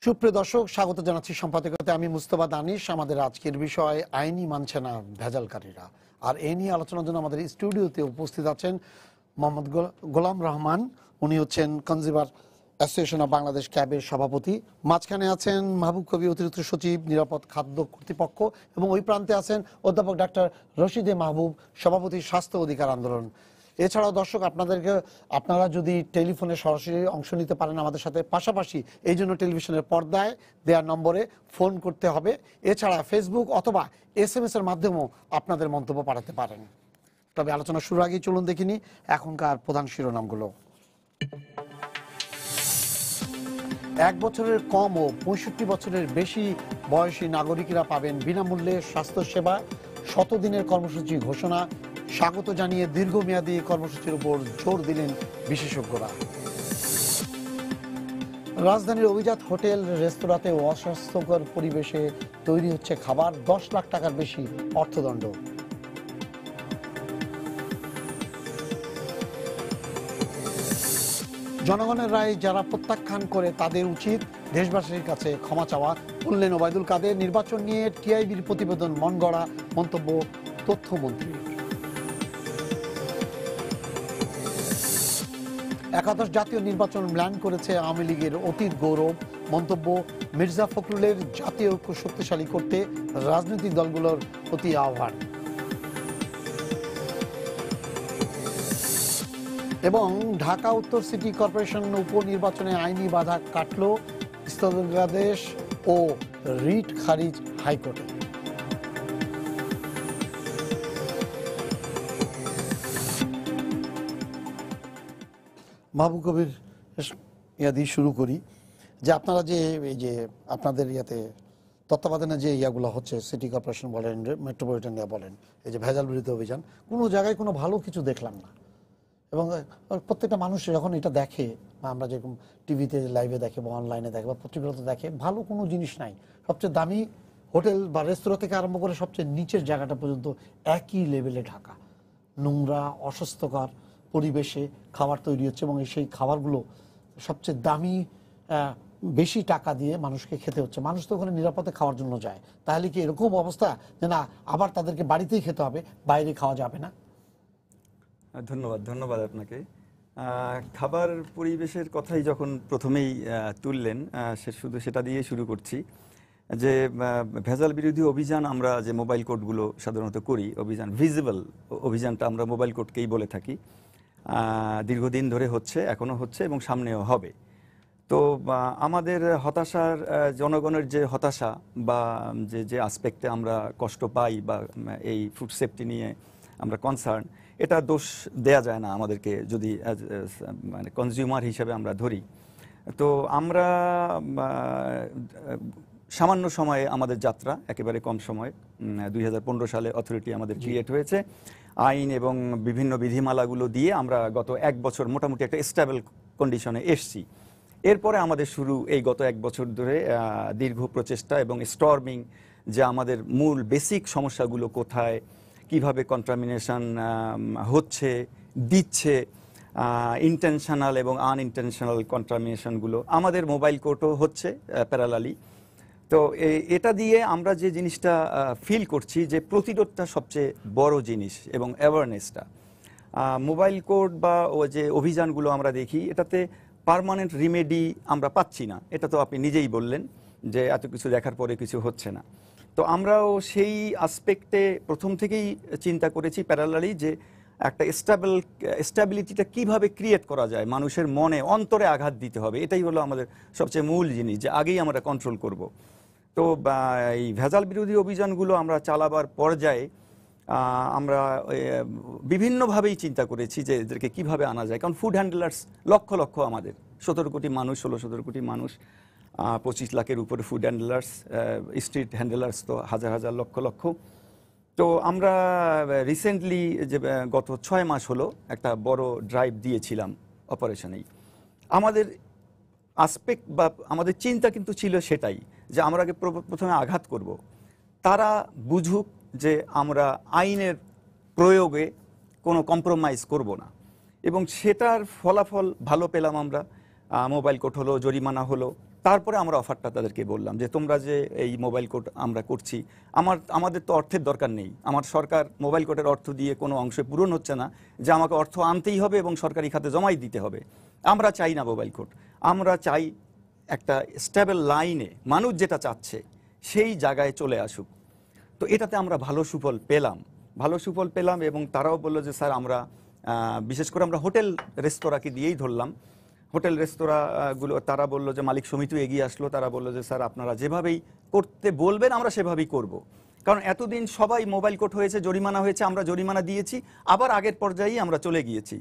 সুপ্রিয় দর্শক, স্বাগত জানাচ্ছি সম্পাদকতে। আমি মুস্তফা দানিশ। আমাদের আজকের বিষয় আইনি মানছে না ভেজালকারীরা। আর এই নিয়ে আলোচনার জন্য আমাদের স্টুডিওতে উপস্থিত আছেন মোহাম্মদ গোলাম রহমান। উনি হচ্ছেন কনজিউমার অ্যাসোসিয়েশন অব বাংলাদেশ ক্যাবের সভাপতি। মাঝখানে আছেন মাহবুব কবির, অতিরিক্ত সচিব, নিরাপদ খাদ্য কর্তৃপক্ষ। এবং ওই প্রান্তে আছেন অধ্যাপক ডাক্তার রশিদে মাহবুব, সভাপতি স্বাস্থ্য অধিকার আন্দোলন। এছাড়াও দর্শক, আপনারা যদি টেলিফোনে সরাসরি অংশ নিতে পারেন আমাদের সাথে, পাশাপাশি এই জন্য টেলিভিশনের পর্দায় দেওয়ার নম্বরে ফোন করতে হবে। এছাড়া ফেসবুক অথবা SMS এর মাধ্যমেও আপনাদের মন্তব্য পাঠাতে পারেন। তবে আলোচনা শুরুর আগেই চলুন দেখিনি এখনকার প্রধান শিরোনামগুলো। 1 বছরের কম ও 65 বছরের বেশি বয়সী নাগরিকরা পাবেন বিনামূল্যে স্বাস্থ্যসেবা। 100 দিনের কর্মসূচি ঘোষণা। স্বাগত জানিয়ে দীর্ঘমেয়াদী কর্মসূচির উপর জোর দিলেন বিশেষজ্ঞরা। রাজধানীর অভিজাত হোটেল রেস্তোরাঁতে অস্বাস্থ্যকর পরিবেশে তৈরি হচ্ছে খাবার, 10 লাখ টাকার বেশি অর্থদণ্ড। জনগণের রায় যারা প্রত্যাখ্যান করে তাদের উচিত দেশবাসীর কাছে ক্ষমা চাওয়া, বললেন ওবায়দুল কাদের। নির্বাচন নিয়ে টিআইবির প্রতিবেদন মন গড়া মন্তব্য তথ্যমন্ত্রী। 11 জাতীয় নির্বাচন ম্লান করেছে আওয়ামী লীগের অতীত গৌরব, মন্তব্য মির্জা ফখরুলের। জাতীয় ঐক্য শক্তিশালী করতে রাজনৈতিক দলগুলোর প্রতি আহ্বান। এবং ঢাকা উত্তর সিটি কর্পোরেশন উপনির্বাচনে আইনি বাধা কাটল, স্থগিতাদেশ ও রিট খারিজ হাইকোর্টে। মাহবুব কবির, ইয়া দিয়ে শুরু করি যে আপনারা যে এই যে আপনাদের ইয়াতে তত্ত্বাবধানে যে ইয়াগুলো হচ্ছে, সিটি কর্পোরেশন বলেন, মেট্রোপলিটন ইয়া বলেন, এই যে ভেজাল বিরোধী অভিযান, কোনো জায়গায় কোনো ভালো কিছু দেখলাম না। এবং প্রত্যেকটা মানুষ যখন এটা দেখে, বা আমরা যেরকম টিভিতে লাইভে দেখে বা অনলাইনে দেখে বা পত্রিকাতে দেখে, ভালো কোনো জিনিস নাই। সবচেয়ে দামি হোটেল বা রেস্তোরাঁ থেকে আরম্ভ করে সবচেয়ে নিচের জায়গাটা পর্যন্ত একই লেভেলে ঢাকা। নোংরা, অস্বাস্থ্যকর পরিবেশে খাবার তৈরি হচ্ছে এবং সেই খাবারগুলো সবচেয়ে দামি, বেশি টাকা দিয়ে মানুষকে খেতে হচ্ছে। মানুষ তো ওখানে নিরাপদে খাওয়ার জন্য যায়। তাহলে কি এরকম অবস্থা যে না, আবার তাদেরকে বাড়িতেই খেতে হবে, বাইরে খাওয়া যাবে না? ধন্যবাদ আপনাকে। খাবার পরিবেশের কথাই যখন প্রথমেই তুললেন, শুধু সেটা দিয়ে শুরু করছি যে ভেজাল বিরোধী অভিযান আমরা যে মোবাইল কোর্টগুলো সাধারণত করি, অভিযান ভিজিবল অভিযানটা আমরা মোবাইল কোর্টকেই বলে থাকি। দীর্ঘদিন ধরে হচ্ছে, এখনও হচ্ছে এবং সামনেও হবে। তো আমাদের হতাশার, জনগণের যে হতাশা বা যে আসপেক্টে আমরা কষ্ট পাই বা এই ফুড সেফটি নিয়ে আমরা কনসার্ন, এটা দোষ দেয়া যায় না আমাদেরকে, যদি মানে কনজিউমার হিসেবে আমরা ধরি। তো আমরা সামান্য সময়ে আমাদের যাত্রা, একেবারে কম সময়, 2015 সালে অথরিটি আমাদের ক্রিয়েট হয়েছে। আইন এবং বিভিন্ন বিধিমালাগুলো দিয়ে আমরা গত 1 বছর মোটামুটি একটা স্টেবল কন্ডিশনে এসছি। এরপরে আমাদের শুরু এই গত 1 বছর ধরে দীর্ঘ প্রচেষ্টা এবং স্টর্মিং, যে আমাদের মূল বেসিক সমস্যাগুলো কোথায়, কিভাবে কন্টামিনেশন হচ্ছে, দিচ্ছে, ইন্টেনশনাল এবং আনইন্টেনশনাল কন্টামিনেশনগুলো আমাদের মোবাইল কোর্টও হচ্ছে প্যারালালি। তো এটা দিয়ে আমরা যে জিনিসটা ফিল করছি যে প্রতিরোধটা সবচেয়ে বড় জিনিস এবং অ্যাওয়ারনেসটা। মোবাইল কোর্ট বা যে অভিযানগুলো আমরা দেখি, এটাতে পার্মানেন্ট রিমেডি আমরা পাচ্ছি না। এটা তো আপনি নিজেই বললেন যে এত কিছু দেখার পরে কিছু হচ্ছে না। তো আমরাও সেই আসপেক্টে প্রথম থেকেই চিন্তা করেছি প্যারালালি, যে একটা স্ট্যাবিলিটিটা কিভাবে ক্রিয়েট করা যায়, মানুষের মনে অন্তরে আঘাত দিতে হবে। এটাই হলো আমাদের সবচেয়ে মূল জিনিস, যে আগেই আমরা কন্ট্রোল করব। তো এই ভেজাল বিরোধী অভিযানগুলো আমরা চালাবার পর্যায়ে আমরা বিভিন্নভাবেই চিন্তা করেছি যে এদেরকে কীভাবে আনা যায়। কারণ ফুড হ্যান্ডলার্স লক্ষ লক্ষ, আমাদের 17 কোটি মানুষ, 16-17 কোটি মানুষ, 25 লাখের উপরে ফুড হ্যান্ডলার্স, স্ট্রিট হ্যান্ডলার্স তো হাজার হাজার লক্ষ লক্ষ। তো আমরা রিসেন্টলি যে গত 6 মাস হলো একটা বড় ড্রাইভ দিয়েছিলাম অপারেশনেই। আমাদের আসপেক্ট বা আমাদের চিন্তা কিন্তু ছিল সেটাই, যে আমরা আগে প্রথমে আঘাত করব, তারা বুঝুক যে আমরা আইনের প্রয়োগে কোনো কম্প্রোমাইজ করব না। এবং সেটার ফলাফল ভালো পেলাম আমরা। মোবাইল কোর্ট হলো, জরিমানা হলো, তারপরে আমরা অফারটা তাদেরকে বললাম যে তোমরা যে এই মোবাইল কোড আমরা করছি, আমাদের তো অর্থের দরকার নেই, আমার সরকার মোবাইল কোডের অর্থ দিয়ে কোনো অংশে পূরণ হচ্ছে না যে আমাকে অর্থ আনতেই হবে এবং সরকারি খাতে জমাই দিতে হবে। আমরা চাই না মোবাইল কোড, আমরা চাই একটা স্টেবল লাইনে মানুষ যেটা চাচ্ছে সেই জায়গায় চলে আসুক। তো এটাতে আমরা ভালো সুফল পেলাম এবং তারাও বললো যে স্যার আমরা বিশেষ করে আমরা হোটেল রেস্তোরাঁকে দিয়েই ধরলাম। হোটেল রেস্তোরাঁগুলো তারা বললো যে মালিক সমিতিও এগিয়ে আসলো, তারা বললো যে স্যার আপনারা যেভাবেই করতে বলবেন আমরা সেভাবেই করব। কারণ এতদিন সবাই মোবাইল কোড হয়েছে, জরিমানা হয়েছে, আমরা জরিমানা দিয়েছি, আবার আগের পর্যায়েই আমরা চলে গিয়েছি।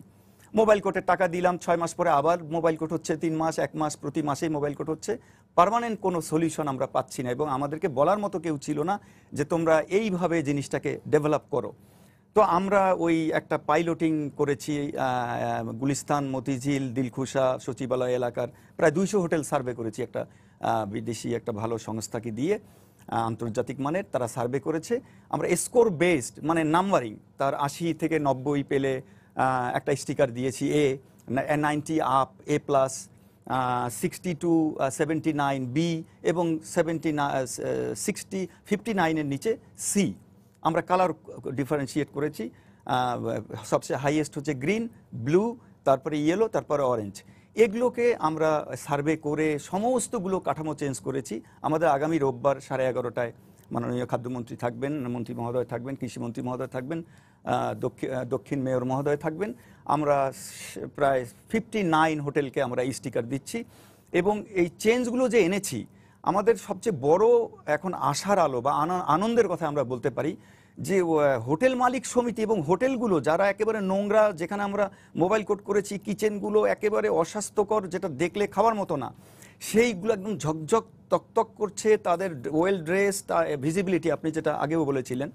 মোবাইল কোডের টাকা দিলাম, 6 মাস পরে আবার মোবাইল কোড হচ্ছে, 3 মাস 1 মাস প্রতি মাসেই মোবাইল কোড হচ্ছে। পার্মানেন্ট কোনো সলিউশন আমরা পাচ্ছি না এবং আমাদেরকে বলার মতো কেউ ছিল না যে তোমরা এইভাবে জিনিসটাকে ডেভেলপ করো। তো আমরা ওই একটা পাইলটিং করেছি, গুলিস্তান, মতিঝিল, দিলখুশা, সচিবালয় এলাকার প্রায় 200 হোটেল সার্ভে করেছি একটা বিদেশি একটা ভালো সংস্থাকে দিয়ে, আন্তর্জাতিক মানের তারা সার্ভে করেছে। আমরা স্কোর বেসড মানে নাম্বারিং, তার 80 থেকে 90 পেলে একটা স্টিকার দিয়েছি এ, 90 আপ এ প্লাস, 60 টু 79 বি এবং 59 এর নিচে সি। আমরা কালার ডিফারেন্সিয়েট করেছি, সবচেয়ে হাইয়েস্ট হচ্ছে গ্রিন, ব্লু, তারপরে ইয়েলো, তারপরে অরেঞ্জ। এগুলোকে আমরা সার্ভে করে সমস্তগুলো কাঠামো চেঞ্জ করেছি। আমাদের আগামী রোববার 11:30টায় মাননীয় খাদ্যমন্ত্রী থাকবেন, মন্ত্রী মহোদয় থাকবেন, কৃষিমন্ত্রী মহোদয় থাকবেন, দক্ষিণ মেয়র মহোদয় থাকবেন। আমরা প্রায় 59 হোটেলকে আমরা এই স্টিকার দিচ্ছি এবং এই চেঞ্জগুলো যে এনেছি, আমাদের সবচেয়ে বড় এখন আশার আলো বা আনন্দের কথা আমরা বলতে পারি যে হোটেল মালিক সমিতি এবং হোটেলগুলো যারা একেবারে নোংরা, যেখানে আমরা মোবাইল কোড করেছি, কিচেনগুলো একেবারে অস্বাস্থ্যকর, যেটা দেখলে খাওয়ার মতো না, সেইগুলো একদম ঝকঝক তকতক করছে, তাদের ওয়েল ড্রেস, ভিজিবিলিটি, আপনি যেটা আগেও বলেছিলেন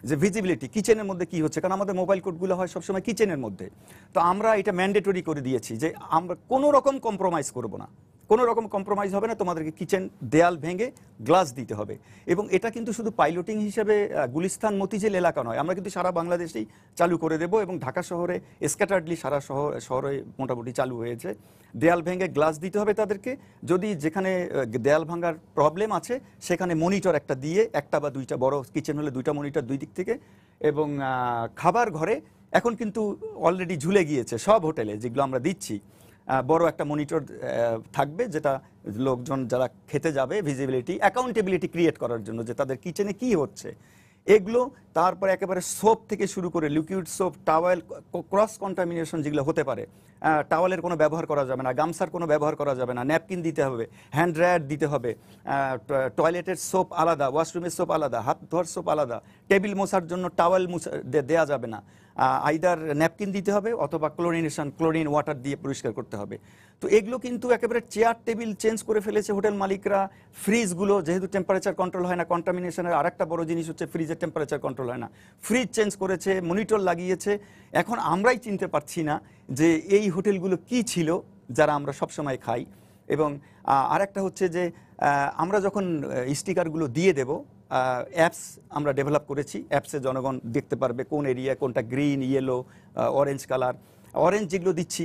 যে ভিজিবিলিটি কিচেনের মধ্যে কি হচ্ছে, কারণ আমাদের মোবাইল কোডগুলো হয় সবসময় কিচেনের মধ্যে। তো আমরা এটা ম্যান্ডেটরি করে দিয়েছি যে আমরা কোনো রকম কম্প্রোমাইজ করব না, কোনো রকম কম্প্রোমাইজ হবে না, তোমাদেরকে কিচেন দেয়াল ভেঙে গ্লাস দিতে হবে। এবং এটা কিন্তু শুধু পাইলটিং হিসেবে গুলিস্তান, মতিঝিল এলাকা নয়, আমরা কিন্তু সারা বাংলাদেশেই চালু করে দেব এবং ঢাকা শহরে স্ক্যাটার্ডলি সারা শহরে মোটামুটি চালু হয়েছে। দেয়াল ভেঙে গ্লাস দিতে হবে তাদেরকে, যদি যেখানে দেয়াল ভাঙার প্রবলেম আছে সেখানে মনিটর একটা দিয়ে, একটা বা দুইটা, বড় কিচেন হলে 2টা মনিটর 2 দিক থেকে। এবং খাবার ঘরে এখন কিন্তু অলরেডি ঝুলে গিয়েছে সব হোটেলে, যেগুলো আমরা দিচ্ছি, বড় একটা মনিটর থাকবে, যেটা লোকজন যারা খেতে যাবে ভিজিবিলিটি, অ্যাকাউন্টেবিলিটি ক্রিয়েট করার জন্য যে তাদের কিচেনে কি হচ্ছে এগুলো। তারপরে একেবারে সোপ থেকে শুরু করে liquid soap, towel, cross contamination যেগুলো হতে পারে, টাওয়েলের কোনো ব্যবহার করা যাবে না, গামছার কোনো ব্যবহার করা যাবে না, ন্যাপকিন দিতে হবে, হ্যান্ড ড্রায়ার দিতে হবে, টয়লেটের সোপ আলাদা, ওয়াশরুমের সোপ আলাদা, হাত ধোয়ার সোপ আলাদা, টেবিল মোছার জন্য টাওয়েল দেওয়া যাবে না, আইদার ন্যাপকিন দিতে হবে অথবা ক্লোরিন ওয়াটার দিয়ে পরিষ্কার করতে হবে। তো এগুলো কিন্তু একেবারে চেয়ার টেবিল চেঞ্জ করে ফেলেছে হোটেল মালিকরা। ফ্রিজগুলো যেহেতু টেম্পারেচার কন্ট্রোল হয় না, কন্টামিনেশনের আরেকটা বড় জিনিস হচ্ছে ফ্রিজের টেম্পারেচার কন্ট্রোল হয় না, ফ্রিজ চেঞ্জ করেছে, মনিটর লাগিয়েছে। এখন আমরাই চিনতে পারছি না যে এই হোটেলগুলো কি ছিল যারা আমরা সবসময় খাই। এবং আরেকটা হচ্ছে যে আমরা যখন স্টিকারগুলো দিয়ে দেব, অ্যাপস আমরা ডেভেলপ করেছি, অ্যাপসে জনগণ দেখতে পারবে কোন এরিয়া কোনটা green, yellow, orange colour. Orange যেগুলো দিচ্ছি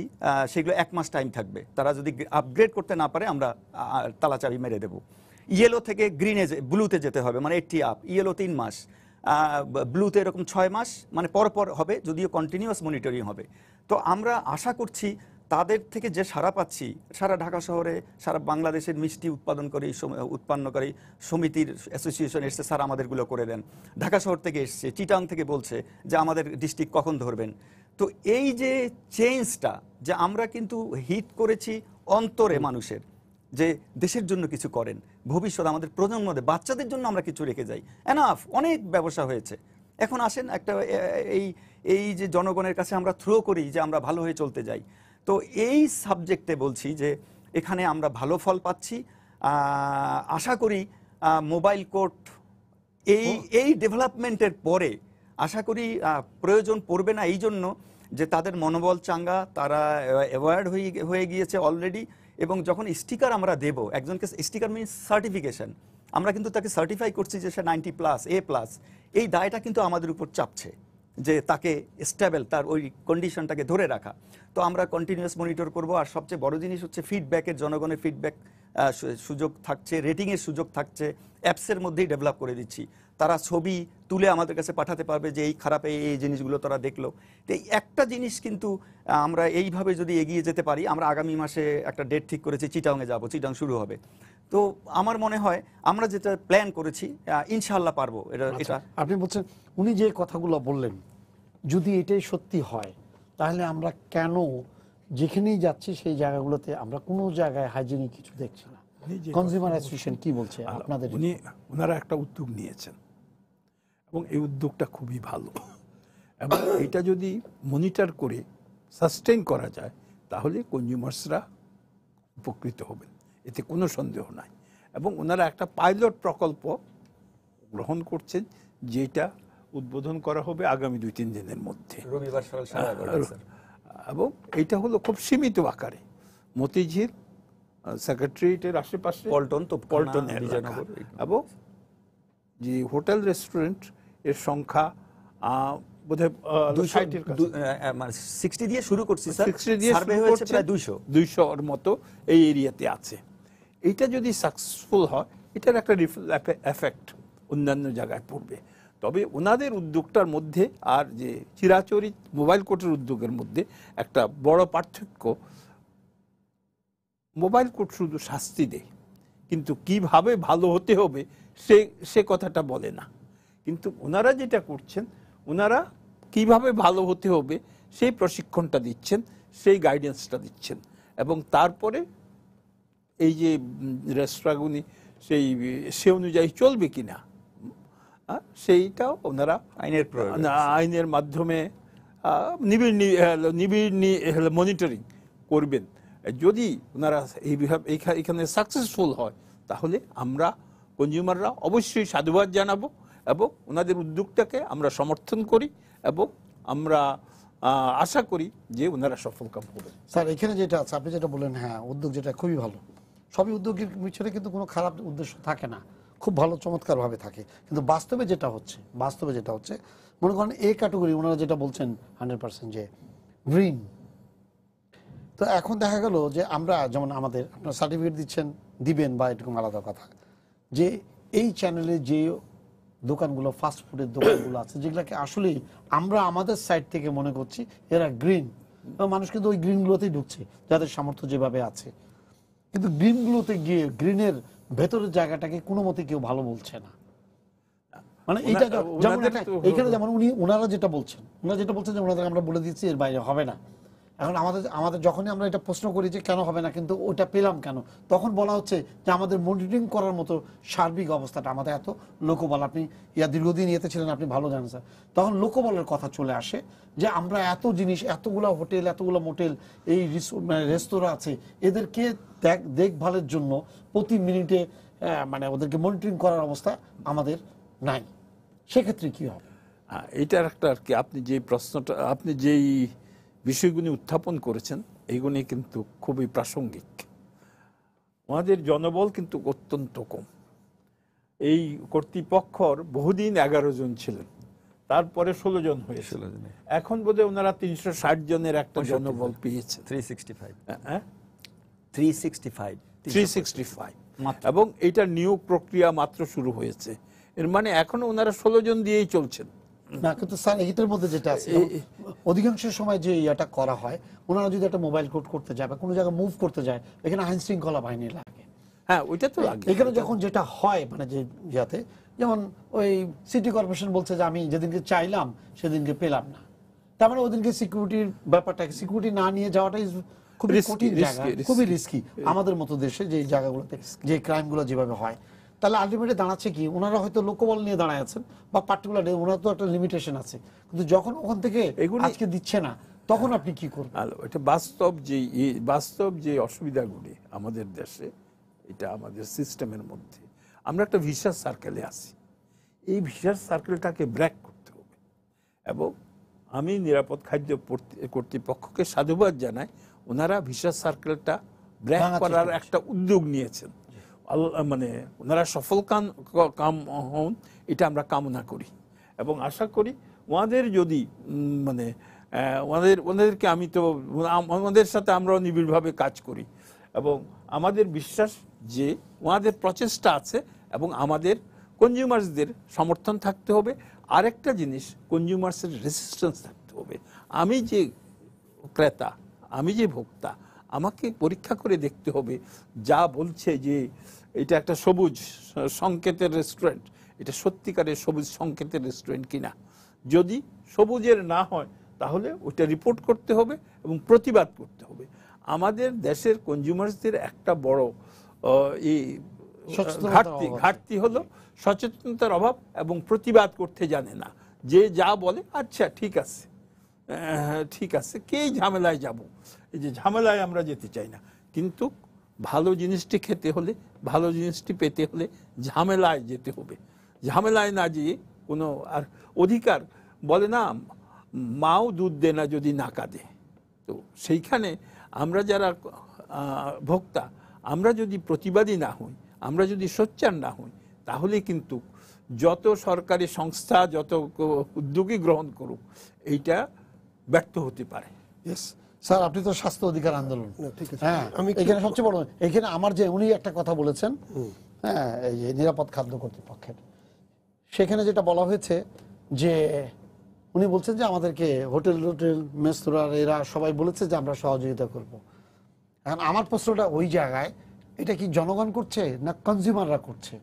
সেগুলো 1 মাস টাইম থাকবে, তারা যদি আপগ্রেড করতে না পারে আমরা তালাচাবি মেরে দেব। ইয়েলো থেকে গ্রিনে ব্লুতে যেতে হবে, মানে 80 আপ, ইয়েলো 3 মাস, ব্লুতে এরকম 6 মাস, মানে পরপর হবে, যদিও কন্টিনিউয়াস মনিটরিং হবে। তো আমরা আশা করছি তাদের থেকে যে সারা পাচ্ছি, সারা ঢাকা শহরে সারা বাংলাদেশের মিষ্টি উৎপন্নকারী সমিতির অ্যাসোসিয়েশন এসছে, স্যার আমাদেরগুলো করে দেন। ঢাকা শহর থেকে এসছে, চিটাং থেকে বলছে যে আমাদের ডিস্ট্রিক্ট কখন ধরবেন। তো এই যে চেঞ্জটা, যে আমরা কিন্তু হিট করেছি অন্তরে মানুষের, যে দেশের জন্য কিছু করেন, ভবিষ্যৎ আমাদের প্রজন্মদের বাচ্চাদের জন্য আমরা কিছু রেখে যাই, এনাফ, অনেক ব্যবসা হয়েছে। এখন আসেন একটা এই যে জনগণের কাছে আমরা থ্রো করি যে আমরা ভালো হয়ে চলতে যাই। তো এই সাবজেক্টে বলছি যে এখানে আমরা ভালো ফল পাচ্ছি। আশা করি মোবাইল কোড এই ডেভেলপমেন্টের পরে আশা করি প্রয়োজন পড়বে না, এই জন্য যে তাদের মনোবল চাঙ্গা, তারা অ্যাওয়ার্ড হয়ে গিয়েছে অলরেডি। এবং যখন স্টিকার আমরা দেব একজনকে, স্টিকার মিনস সার্টিফিকেশন, আমরা কিন্তু তাকে সার্টিফাই করছি যে সে 90+, A+, এই দায়টা কিন্তু আমাদের উপর চাপছে যে তাকে স্টেবল, তার ওই কন্ডিশনটাকে ধরে রাখা। তো আমরা কন্টিনিউয়াস মনিটর করব। আর সবচেয়ে বড় জিনিস হচ্ছে ফিডব্যাকের, জনগণের ফিডব্যাক সুযোগ থাকছে, রেটিংয়ের সুযোগ থাকছে, অ্যাপসের মধ্যেই ডেভেলপ করে দিচ্ছি। তারা ছবি তুলে আমাদের কাছে পাঠাতে পারবে যে এই খারাপ এই জিনিসগুলো তারা দেখলো। তো এই একটা জিনিস কিন্তু আমরা এইভাবে যদি এগিয়ে যেতে পারি, আমরা আগামী মাসে একটা ডেট ঠিক করেছি, চিটাংয়ে যাব, চিটাং শুরু হবে। তো আমার মনে হয় আমরা যেটা প্ল্যান করেছি ইনশাআল্লাহ পারবো। এটা আপনি বলছেন, উনি যে কথাগুলো বললেন যদি এটাই সত্যি হয় তাহলে আমরা কেন যেখানেই যাচ্ছি সেই জায়গাগুলোতে আমরা কোনো জায়গায় হাইজিনিক কিছু দেখছি না? কনজিউমার অ্যাসোসিয়েশন কি বলছে আপনাদের? ওনারা একটা উদ্যোগ নিয়েছেন এবং এই উদ্যোগটা খুবই ভালো, এবং এটা যদি মনিটর করে সাস্টেইন করা যায় তাহলে কনজিউমার্সরা উপকৃত হবেন, এতে কোনো সন্দেহ নাই। এবং ওনারা একটা পাইলট প্রকল্প গ্রহণ করছেন যেটা উদ্বোধন করা হবে আগামী 2-3 দিনের মধ্যে, রবিবার সকাল 11:30। এবং এইটা হলো খুব সীমিত আকারে মতিঝিল সেক্রেটারিয়েটের আশেপাশে, পল্টন এবং যে হোটেল রেস্টুরেন্ট এর সংখ্যা বোধহয় 60 দিয়ে শুরু করছি স্যার, 60 দিয়ে সার্ভে হয়েছে প্রায় 200 এর মতো এই এরিয়াতে আছে। এটা যদি সাকসেসফুল হয় এটার একটা রিফল এফেক্ট অন্যান্য জায়গায় পড়বে। তবে ওনাদের উদ্যোগটার মধ্যে আর যে চিরাচরিত মোবাইল কোর্টের উদ্যোগের মধ্যে একটা বড় পার্থক্য, মোবাইল কোর্ট শুধু শাস্তি দেয় কিন্তু কিভাবে ভালো হতে হবে সে কথাটা বলে না। কিন্তু ওনারা যেটা করছেন, ওনারা কিভাবে ভালো হতে হবে সেই প্রশিক্ষণটা দিচ্ছেন, সেই গাইডেন্সটা দিচ্ছেন, এবং তারপরে এই যে রেস্টুরেন্টগুলি সে অনুযায়ী চলবে কিনা সেইটাও ওনারা আইনের মাধ্যমে নিবিড় মনিটরিং করবেন। যদি ওনারা এখানে সাকসেসফুল হয় তাহলে আমরা কনজিউমাররা অবশ্যই সাধুবাদ জানাবো এবং ওনাদের উদ্যোগটাকে আমরা সমর্থন করি এবং আমরা আশা করি যে ওনারা সফলকাম হবে। স্যার এখানে যেটা আছে আপনি যেটা বললেন, হ্যাঁ উদ্যোগ যেটা খুবই ভালো, সবই উদ্যোগের পিছনে কিন্তু কোনো খারাপ উদ্দেশ্য থাকে না, খুব ভালো চমৎকারভাবে থাকে। কিন্তু বাস্তবে যেটা হচ্ছে মনে করেন এই ক্যাটাগরি ওনারা যেটা বলছেন 100% যে গ্রিন, তো এখন দেখা গেল যে আমরা যেমন আমাদের আপনার সার্টিফিকেট দিবেন বা এরকম আলাদা কথা, যে এই চ্যানেলে যে দোকানগুলো ফাস্ট ফুডের দোকানগুলো আছে যেগুলোকে আসলেই আমরা আমাদের সাইড থেকে মনে করছি এরা গ্রিন, এবং মানুষ কিন্তু ওই গ্রিনগুলোতেই ঢুকছে যাদের সামর্থ্য যেভাবে আছে, কিন্তু গ্রিনগুলোতে গিয়ে গ্রিনের ভেতরের জায়গাটাকে কোনো মতে কেউ ভালো বলছে না। মানে এইটা যেমন এইখানে যেমন ওনারা যেটা বলছেন যে ওনাদের আমরা বলে দিচ্ছি এর বাইরে হবে না। এখন আমাদের যখনই আমরা এটা প্রশ্ন করি যে কেন হবে না, কিন্তু ওটা পেলাম কেন, তখন বলা হচ্ছে যে আমাদের মনিটরিং করার মতো সার্বিক অবস্থাটা আমাদের এত লোকবল, আপনি দীর্ঘদিন ইয়েতে ছিলেন, আপনি ভালো জানেন স্যার, তখন লোকবলের কথা চলে আসে যে আমরা এত জিনিস, এতগুলো হোটেল, এতগুলো মোটেল, এই রেস্তোরাঁ আছে, এদেরকে দেখভালের জন্য প্রতি মিনিটে মানে ওদেরকে মনিটরিং করার অবস্থা আমাদের নাই। সেক্ষেত্রে কি হবে? এটার একটা আর কি, আপনি যে প্রশ্নটা, আপনি যেই বিষয়গুলি উত্থাপন করেছেন এইগুলি কিন্তু খুবই প্রাসঙ্গিক। আমাদের জনবল কিন্তু অত্যন্ত কম। এই কর্তৃপক্ষর বহুদিন 11 জন ছিলেন, তারপরে 16 জন হয়েছিল, এখন বোধহয় ওনারা 360 জনের একটা জনবল পেয়েছেন। 365 এবং এটা নিয়োগ প্রক্রিয়া মাত্র শুরু হয়েছে, এর মানে এখনো ওনারা 16 জন দিয়েই চলছেন না। কিন্তু স্যার এইটার মধ্যে যেটা আছে, অধিকাংশ সময় যে ইয়াটা করা হয়, ওনারা যদি একটা মোবাইল কোড করতে যায় বা কোনো জায়গায় মুভ করতে যায়, এখানে আইন শৃঙ্খলা বাহিনী লাগে। হ্যাঁ, ওইটা তো লাগে। এখানে যখন যেটা হয় মানে যে ইয়াতে, যেমন ওই সিটি কর্পোরেশন বলছে যে আমি যেদিনকে চাইলাম সেদিনকে পেলাম না, তার মানে ওদিনকে সিকিউরিটির ব্যাপারটাকে সিকিউরিটি না নিয়ে যাওয়াটাই খুবই কঠিন জায়গা, খুবই রিস্কি আমাদের মতো দেশে যে জায়গাগুলোতে যে ক্রাইমগুলো যেভাবে হয়। তাহলে আলটিমেটলি দাঁড়াচ্ছে কি, ওনারা হয়তো লোকবল নিয়ে দাঁড়ায় আছেন বা পার্টিকুলার ওনার তো একটা লিমিটেশন আছে, কিন্তু যখন ওখান থেকে আজকে দিচ্ছে না তখন আপনি কি করবেন? এটা বাস্তব যে অসুবিধাগুলি আমাদের দেশে, এটা আমাদের সিস্টেমের মধ্যে আমরা একটা ভিশাস সার্কেলে আছি। এই ভিশাস সার্কেলটাকে ব্রেক করতে হবে এবং আমি নিরাপদ খাদ্য কর্তৃপক্ষকে সাধুবাদ জানাই, ওনারা ভিশাস সার্কেলটা ব্রেক করার একটা উদ্যোগ নিয়েছেন। মানে ওনারা সফল কাম হন এটা আমরা কামনা করি এবং আশা করি ওনাদের যদি মানে ওনাদেরকে আমি তো আমাদের সাথে আমরাও নিবিড়ভাবে কাজ করি এবং আমাদের বিশ্বাস যে ওনাদের প্রচেষ্টা আছে এবং আমাদের কনজিউমার্সদের সমর্থন থাকতে হবে। আরেকটা জিনিস, কনজিউমার্সের রেসিস্ট্যান্স থাকতে হবে। আমি যে ক্রেতা, আমি যে ভোক্তা, আমাকে পরীক্ষা করে দেখতে হবে যা বলছে যে এটা একটা সবুজ সংকেতের রেস্টুরেন্ট, এটা সত্যিকারের সবুজ সংকেতের রেস্টুরেন্ট কিনা। যদি সবুজের না হয় তাহলে ওটা রিপোর্ট করতে হবে এবং প্রতিবাদ করতে হবে। আমাদের দেশের কনজিউমার্সদের একটা বড় ঘাটতি হলো সচেতনতার অভাব এবং প্রতিবাদ করতে জানে না। যে যা বলে আচ্ছা ঠিক আছে, কে ঝামেলায় যাব, এই যে ঝামেলায় আমরা যেতে চাই না। কিন্তু ভালো জিনিসটি খেতে হলে, ভালো জিনিসটি পেতে হলে ঝামেলায় যেতে হবে। ঝামেলায় না যেয়ে কোনো আর অধিকার বলে না, মাও দুধ দে না যদি না কাঁদে। তো সেইখানে আমরা যারা ভোক্তা, আমরা যদি প্রতিবাদী না হই, আমরা যদি সোচ্চার না হই, তাহলে কিন্তু যত সরকারি সংস্থা, যত উদ্যোগী গ্রহণ করুক, এইটা ব্যর্থ হতে পারে। স্যার, আপনি তো স্বাস্থ্য অধিকার আন্দোলন, ঠিক আছে, হ্যাঁ, এখানে সবচেয়ে বড়, এখানে আমার যে উনি একটা কথা বলেছেন, হ্যাঁ, এই যে নিরাপদ খাদ্য কর্তৃপক্ষের, সেখানে যেটা বলা হয়েছে যে উনি বলছেন যে আমাদেরকে হোটেল রেস্তোরাঁ এরা সবাই বলেছে যে আমরা সহযোগিতা করব। এখন আমার প্রশ্নটা ওই জায়গায়, এটা কি জনগণ করছে না কনজিউমাররা করছে?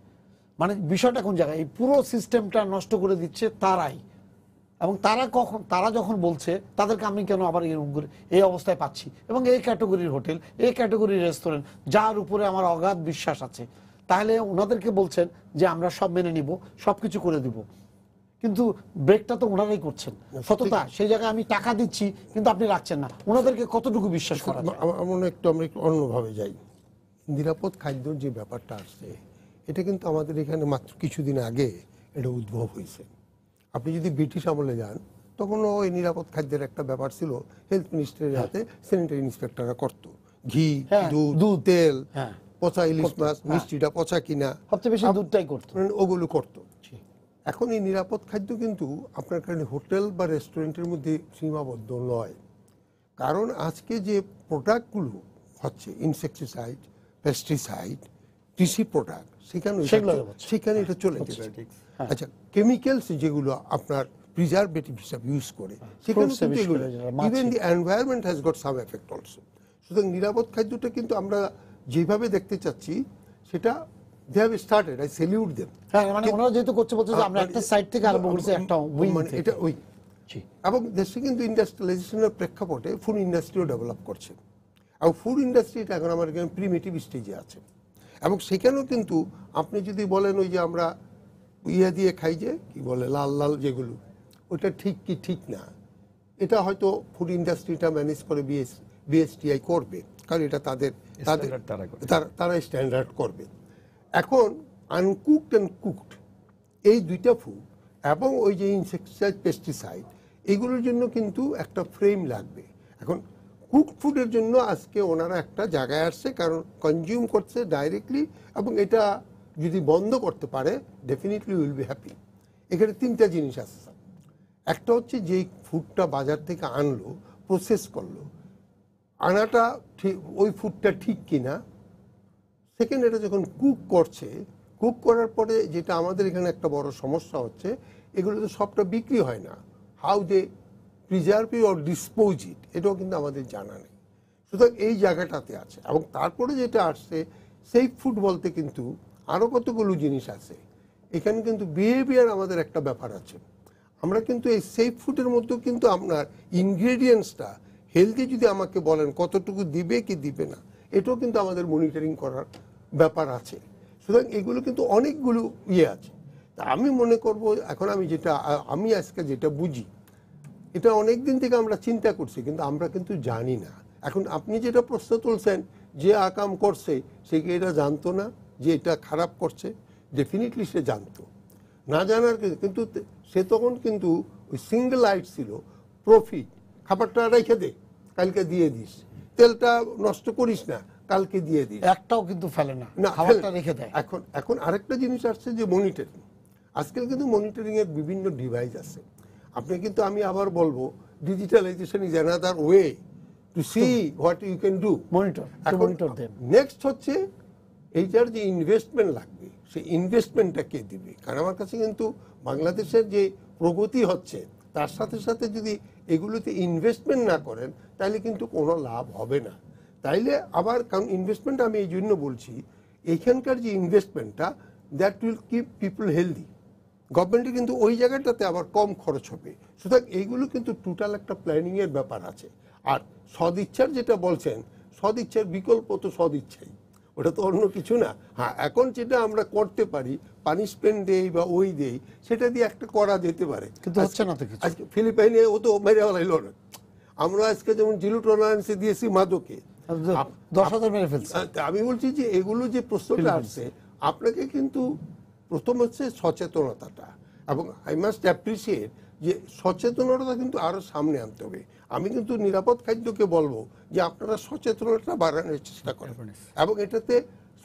মানে বিষয়টা কোন জায়গায়? এই পুরো সিস্টেমটা নষ্ট করে দিচ্ছে তারাই, এবং তারা যখন বলছে তাদেরকে আমি কেন আবার এই অবস্থায় পাচ্ছি, এবং এই ক্যাটাগরির হোটেল, এই ক্যাটাগরির রেস্টুরেন্ট যার উপরে আমার অগাধ বিশ্বাস আছে, তাহলে ওনাদেরকে বলছেন যে আমরা সব মেনে নিব, সবকিছু করে দিব, কিন্তু ব্রেকটা তো ওনারাই করছেন। সততা সেই জায়গায় আমি টাকা দিচ্ছি কিন্তু আপনি রাখছেন না, ওনাদেরকে কতটুকু বিশ্বাস করা যায়? আমরা একটু অন্যভাবে যাই। নিরাপদ খাদ্যর যে ব্যাপারটা আসছে, এটা কিন্তু আমাদের এখানে মাত্র কিছুদিন আগে এটা উদ্ভব হয়েছে। আপনি যদি ব্রিটিশ আমলে যান, তখনও ওই নিরাপদ খাদ্যের একটা ব্যাপার ছিল, হেলথ মিনিস্টারের হাতে স্যানিটারি ইন্সপেক্টররা করতো। ঘি, দুধ, তেল, পচা ইলিশ মাছ, মিষ্টিটা পচা কিনা, সবচেয়ে বেশি দুধটাই করতো, ওগুলো করতো। এখন এই নিরাপদ খাদ্য কিন্তু আপনার কারণে হোটেল বা রেস্টুরেন্টের মধ্যে সীমাবদ্ধ নয়। কারণ আজকে যে প্রোডাক্টগুলো হচ্ছে ইনসেকটিসাইড, পেস্টিসাইড, কৃষি প্রোডাক্ট, সেখানে এটা চলে যাচ্ছে। আচ্ছা, কেমিক্যালস যেগুলো আপনার প্রিজারভেটিভ হিসাবে ইউজ করে, সেখানে কিন্তু এগুলো even the environment has got some effect also. সুতরাং নিরাপদ খাদ্যটা কিন্তু আমরা যেভাবে দেখতে চাচ্ছি সেটা they have started, I salute them. হ্যাঁ, মানে ওনারা যেহেতু করছে, বলছে যে আমরা একটা সাইড থেকে আরম্ভ করেছি, একটা মানে এটা ওই, এবং দেশে কিন্তু ইন্ডাস্ট্রিয়ালাইজেশনের প্রেক্ষাপটে ফুড ইন্ডাস্ট্রিও ডেভেলপ করছে, এবং ফুড ইন্ডাস্ট্রিটা এখন আমার এখানে প্রিমিটিভ স্টেজে আছে। এবং সেখানেও কিন্তু আপনি যদি বলেন ওই যে আমরা দিয়ে খাই, যে কি বলে লাল লাল যেগুলো, ওটা ঠিক কি ঠিক না, এটা হয়তো ফুড ইন্ডাস্ট্রিটা ম্যানেজ করে বিএসটিআই করবে, কারণ এটা তারা স্ট্যান্ডার্ড করবে। এখন আনকুকড অ্যান্ড কুকড এই দুইটা ফুড এবং ওই যে ইনসেকটিসাইড, পেস্টিসাইড, এগুলোর জন্য কিন্তু একটা ফ্রেম লাগবে। এখন কুকড ফুডের জন্য আজকে ওনারা একটা জায়গায় আসছে, কারণ কনজিউম করছে ডাইরেক্টলি, এবং এটা যদি বন্ধ করতে পারে ডেফিনেটলি উইল বি হ্যাপি। এখানে তিনটা জিনিস আসছে। একটা হচ্ছে যে ফুডটা বাজার থেকে আনলো, প্রসেস করলো, আনাটা ঠিক, ওই ফুডটা ঠিক কিনা। সেকেন্ড, এটা যখন কুক করছে, কুক করার পরে যেটা আমাদের এখানে একটা বড় সমস্যা হচ্ছে, এগুলো তো সবটা বিক্রি হয় না, how they preserve or dispose it, এটাও কিন্তু আমাদের জানা নেই। সুতরাং এই জায়গাটাতে আছে। এবং তারপরে যেটা আসছে সেফ ফুড বলতে কিন্তু আরও কতগুলো জিনিস আছে। এখানে কিন্তু বিহেভিয়ার আমাদের একটা ব্যাপার আছে। আমরা কিন্তু এই সেফ ফুডের মধ্যেও কিন্তু আপনার ইনগ্রেডিয়েন্টসটা হেলদি যদি আমাকে বলেন কতটুকু দিবে কি দিবে না, এটাও কিন্তু আমাদের মনিটরিং করার ব্যাপার আছে। সুতরাং এগুলো কিন্তু অনেকগুলো আছে। তা আমি মনে করব, এখন আমি আজকে যেটা বুঝি, এটা অনেক দিন থেকে আমরা চিন্তা করছি, কিন্তু আমরা কিন্তু জানি না। এখন আপনি যেটা প্রশ্ন তুলছেন, যে আকাম করছে সে কি এটা জানতো না যে এটা খারাপ করছে? ডেফিনেটলি সে জানতো, না জানার কিন্তু সে তখন কিন্তু ওই সিঙ্গেল আইট ছিল, প্রফিট, খাবারটা রেখে দে, কালকে দিয়ে দিস, তেলটা নষ্ট করিস না, কালকে দিয়ে দিস, একটাও কিন্তু ফেলে না, খাবারটা রেখে দেয়। এখন আরেকটা জিনিস আসছে যে মনিটরিং। আজকাল কিন্তু মনিটরিং এর বিভিন্ন ডিভাইস আছে। আপনি কিন্তু, আমি আবার বলবো, digitalization is another way to see what you can do, monitor them. Next হচ্ছে এইটার যে ইনভেস্টমেন্ট লাগবে সেই ইনভেস্টমেন্টটা কে দিবে? কারণ আমার কাছে কিন্তু বাংলাদেশের যে প্রগতি হচ্ছে তার সাথে সাথে যদি এগুলোতে ইনভেস্টমেন্ট না করেন তাহলে কিন্তু কোনো লাভ হবে না। তাইলে আবার কারণ ইনভেস্টমেন্ট আমি এই জন্য বলছি, এখানকার যে ইনভেস্টমেন্টটা that will keep people healthy. গভর্নমেন্টের কিন্তু ওই জায়গাটাতে আবার কম খরচ হবে। সুতরাং এইগুলো কিন্তু টোটাল একটা প্ল্যানিংয়ের ব্যাপার আছে। আর সদিচ্ছার যেটা বলছেন, সদিচ্ছার বিকল্প তো সদিচ্ছাই, ওটা তো অন্য কিছু না। হ্যাঁ, এখন যেটা আমরা করতে পারি পানিশমেন্ট দেই বা ওই দেই, সেটা দিয়ে একটা করা যেতে পারে, কিন্তু হচ্ছে না তো কিছু। আজকে ফিলিপাইনে ও তো মেরে ফেলাইল না। আমরা আজকে যেমন জিরো টলারেন্সে দিয়েছি মাদকে, 10,000 মেরে ফেলছে। আমি বলছি যে এগুলো যে প্রশ্নটা আসছে, আপনাকে কিন্তু প্রথম হচ্ছে সচেতনতাটা, এবং আই মাস্ট অ্যাপ্রিসিয়েট যে সচেতনতা কিন্তু আরো সামনে আনতে হবে। আমি কিন্তু নিরাপদ খাদ্যকে বলবো যে আপনারা সচেতনতা বাড়ানোর চেষ্টা করেন, এবং এটাতে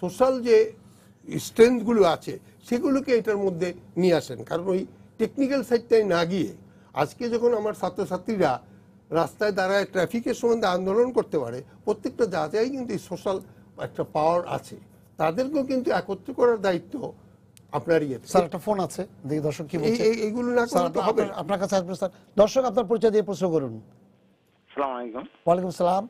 সোশ্যাল যে স্ট্রেংথগুলো আছে সেগুলোকে এটার মধ্যে নিয়ে আসেন। কারণ ওই টেকনিক্যাল সাইডটাই না গিয়ে, আজকে যখন আমার ছাত্রছাত্রীরা রাস্তায় দাঁড়ায় ট্রাফিকের সম্বন্ধে আন্দোলন করতে পারে, প্রত্যেকটা জায়গায় কিন্তু সোশ্যাল একটা পাওয়ার আছে, তাদেরকেও কিন্তু একত্র করার দায়িত্ব আপনার ইয়েতে। স্যার একটা ফোন আছে, দেখি দর্শক কি বলছে। এইগুলো না করলে তো হবে না। আপনার কাছে আসবে স্যার। দর্শক আপনার পরিচয় দিয়ে প্রশ্ন করুন। আসসালামু আলাইকুম। ওয়ালাইকুম সালাম।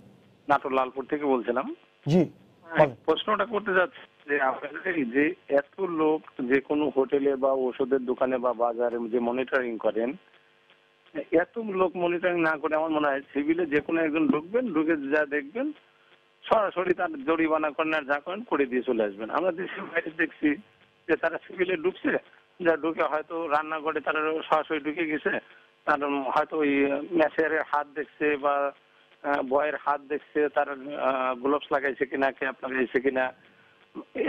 নাটোর লালপুর থেকে বলছিলাম। জি বলেন। প্রশ্নটা করতে যাচ্ছি যে আপনাদের যে এত লোক যে কোনো হোটেলে বা ওষুধের দোকানে বা বাজারে যে মনিটরিং করেন, এত লোক মনিটরিং না করে আমার মনে হয় সিভিলে যে কোনো একজন ঢুকবেন, ঢুকে যা দেখবেন সরাসরি তার জরিমানা করেন আর যা করেন করে দিয়ে চলে আসবেন। আমরা দেশের বাইরে দেখছি যে তারা সিভিলে ঢুকছে, যা ঢুকে হয়তো রান্না করে তারা সরাসরি ঢুকে গেছে, তার হয়তো ওই ম্যাচের হাত দেখছে বা বয়ের হাত দেখছে, তার গ্লোভস লাগাইছে কিনা, ক্যাপ লাগাইছে কিনা,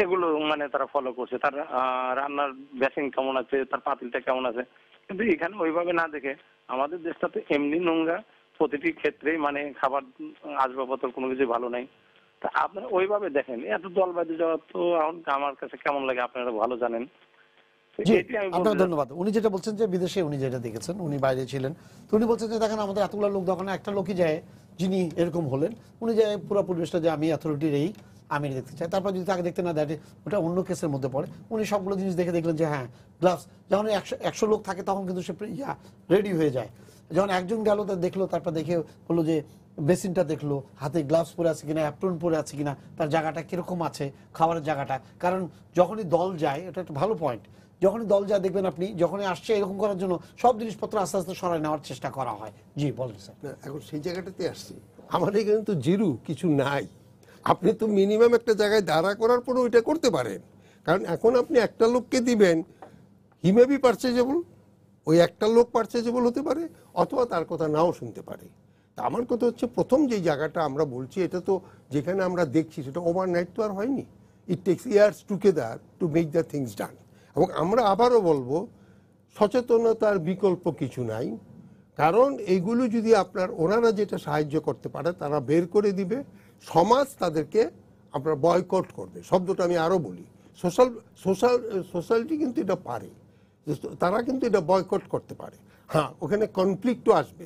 এগুলো মানে তারা ফলো করছে। তার রান্নার বেসিং কেমন আছে, তার পাতিলটা কেমন আছে। কিন্তু এখানে ওইভাবে না দেখে আমাদের দেশটা তো এমনি নোংরা প্রতিটি ক্ষেত্রেই, মানে খাবার আসবাবপত্র কোনো কিছু ভালো নাই। তা আপনারা ওইভাবে দেখেন, এত দলবাজি যাওয়া তো এখন আমার কাছে কেমন লাগে আপনারা ভালো জানেন। জি আপনাকে ধন্যবাদ। উনি যেটা বলছেন যে বিদেশে উনি যেটা দেখেছেন, উনি বাইরে ছিলেন, তো উনি বলছেন যে দেখেন আমাদের এতগুলো লোক, যখন একটা লোকই যায় যিনি এরকম হলেন, উনি যায় পুরো পরিবেশটা যে আমি অথরিটির এই আমি দেখতে চাই, তারপর যদি তাকে দেখতে না দেয় ওটা অন্য কেসের মধ্যে পড়ে। উনি সবগুলো জিনিস দেখে দেখলেন যে হ্যাঁ গ্লাভস, যখন 100 লোক থাকে তখন কিন্তু সে রেডি হয়ে যায়। যখন একজন গেল তা দেখলো, তারপর দেখে বললো যে বেসিনটা দেখলো, হাতে গ্লাভস পরে আছে কিনা, অ্যাপ্রন পরে আছে কিনা, তার জায়গাটা কিরকম আছে, খাবারের জায়গাটা। কারণ যখনই দল যায়, এটা একটা ভালো পয়েন্ট, যখনই দল যায় দেখবেন আপনি, যখনই আসছে এরকম করার জন্য সব জিনিসপত্র আস্তে আস্তে সরাই নেওয়ার চেষ্টা করা হয়। জি বলেন স্যার। এখন সেই জায়গাটাতে আসছি, আমাদের এখানে তো জিরো কিছু নাই। আপনি তো মিনিমাম একটা জায়গায় দাঁড়া করার পরে ওইটা করতে পারেন। কারণ এখন আপনি একটা লোককে দিবেন, হি মে বি পারচেজেবল, ওই একটা লোক পারচেজেবল হতে পারে, অথবা তার কথা নাও শুনতে পারে। তা আমার কথা হচ্ছে, প্রথম যে জায়গাটা আমরা বলছি, এটা তো যেখানে আমরা দেখছি সেটা ওভারনাইট তো আর হয়নি। It takes years together to make the things ডান। এবং আমরা আবারও বলবো, সচেতনতার বিকল্প কিছু নাই। কারণ এইগুলো যদি আপনার ওনারা যেটা সাহায্য করতে পারে তারা বের করে দিবে, সমাজ তাদেরকে আপনার বয়কট করবে। শব্দটা আমি আরও বলি, সোশ্যালিটি কিন্তু এটা পারে, তারা কিন্তু এটা বয়কট করতে পারে। হ্যাঁ, ওখানে কনফ্লিক্টও আসবে,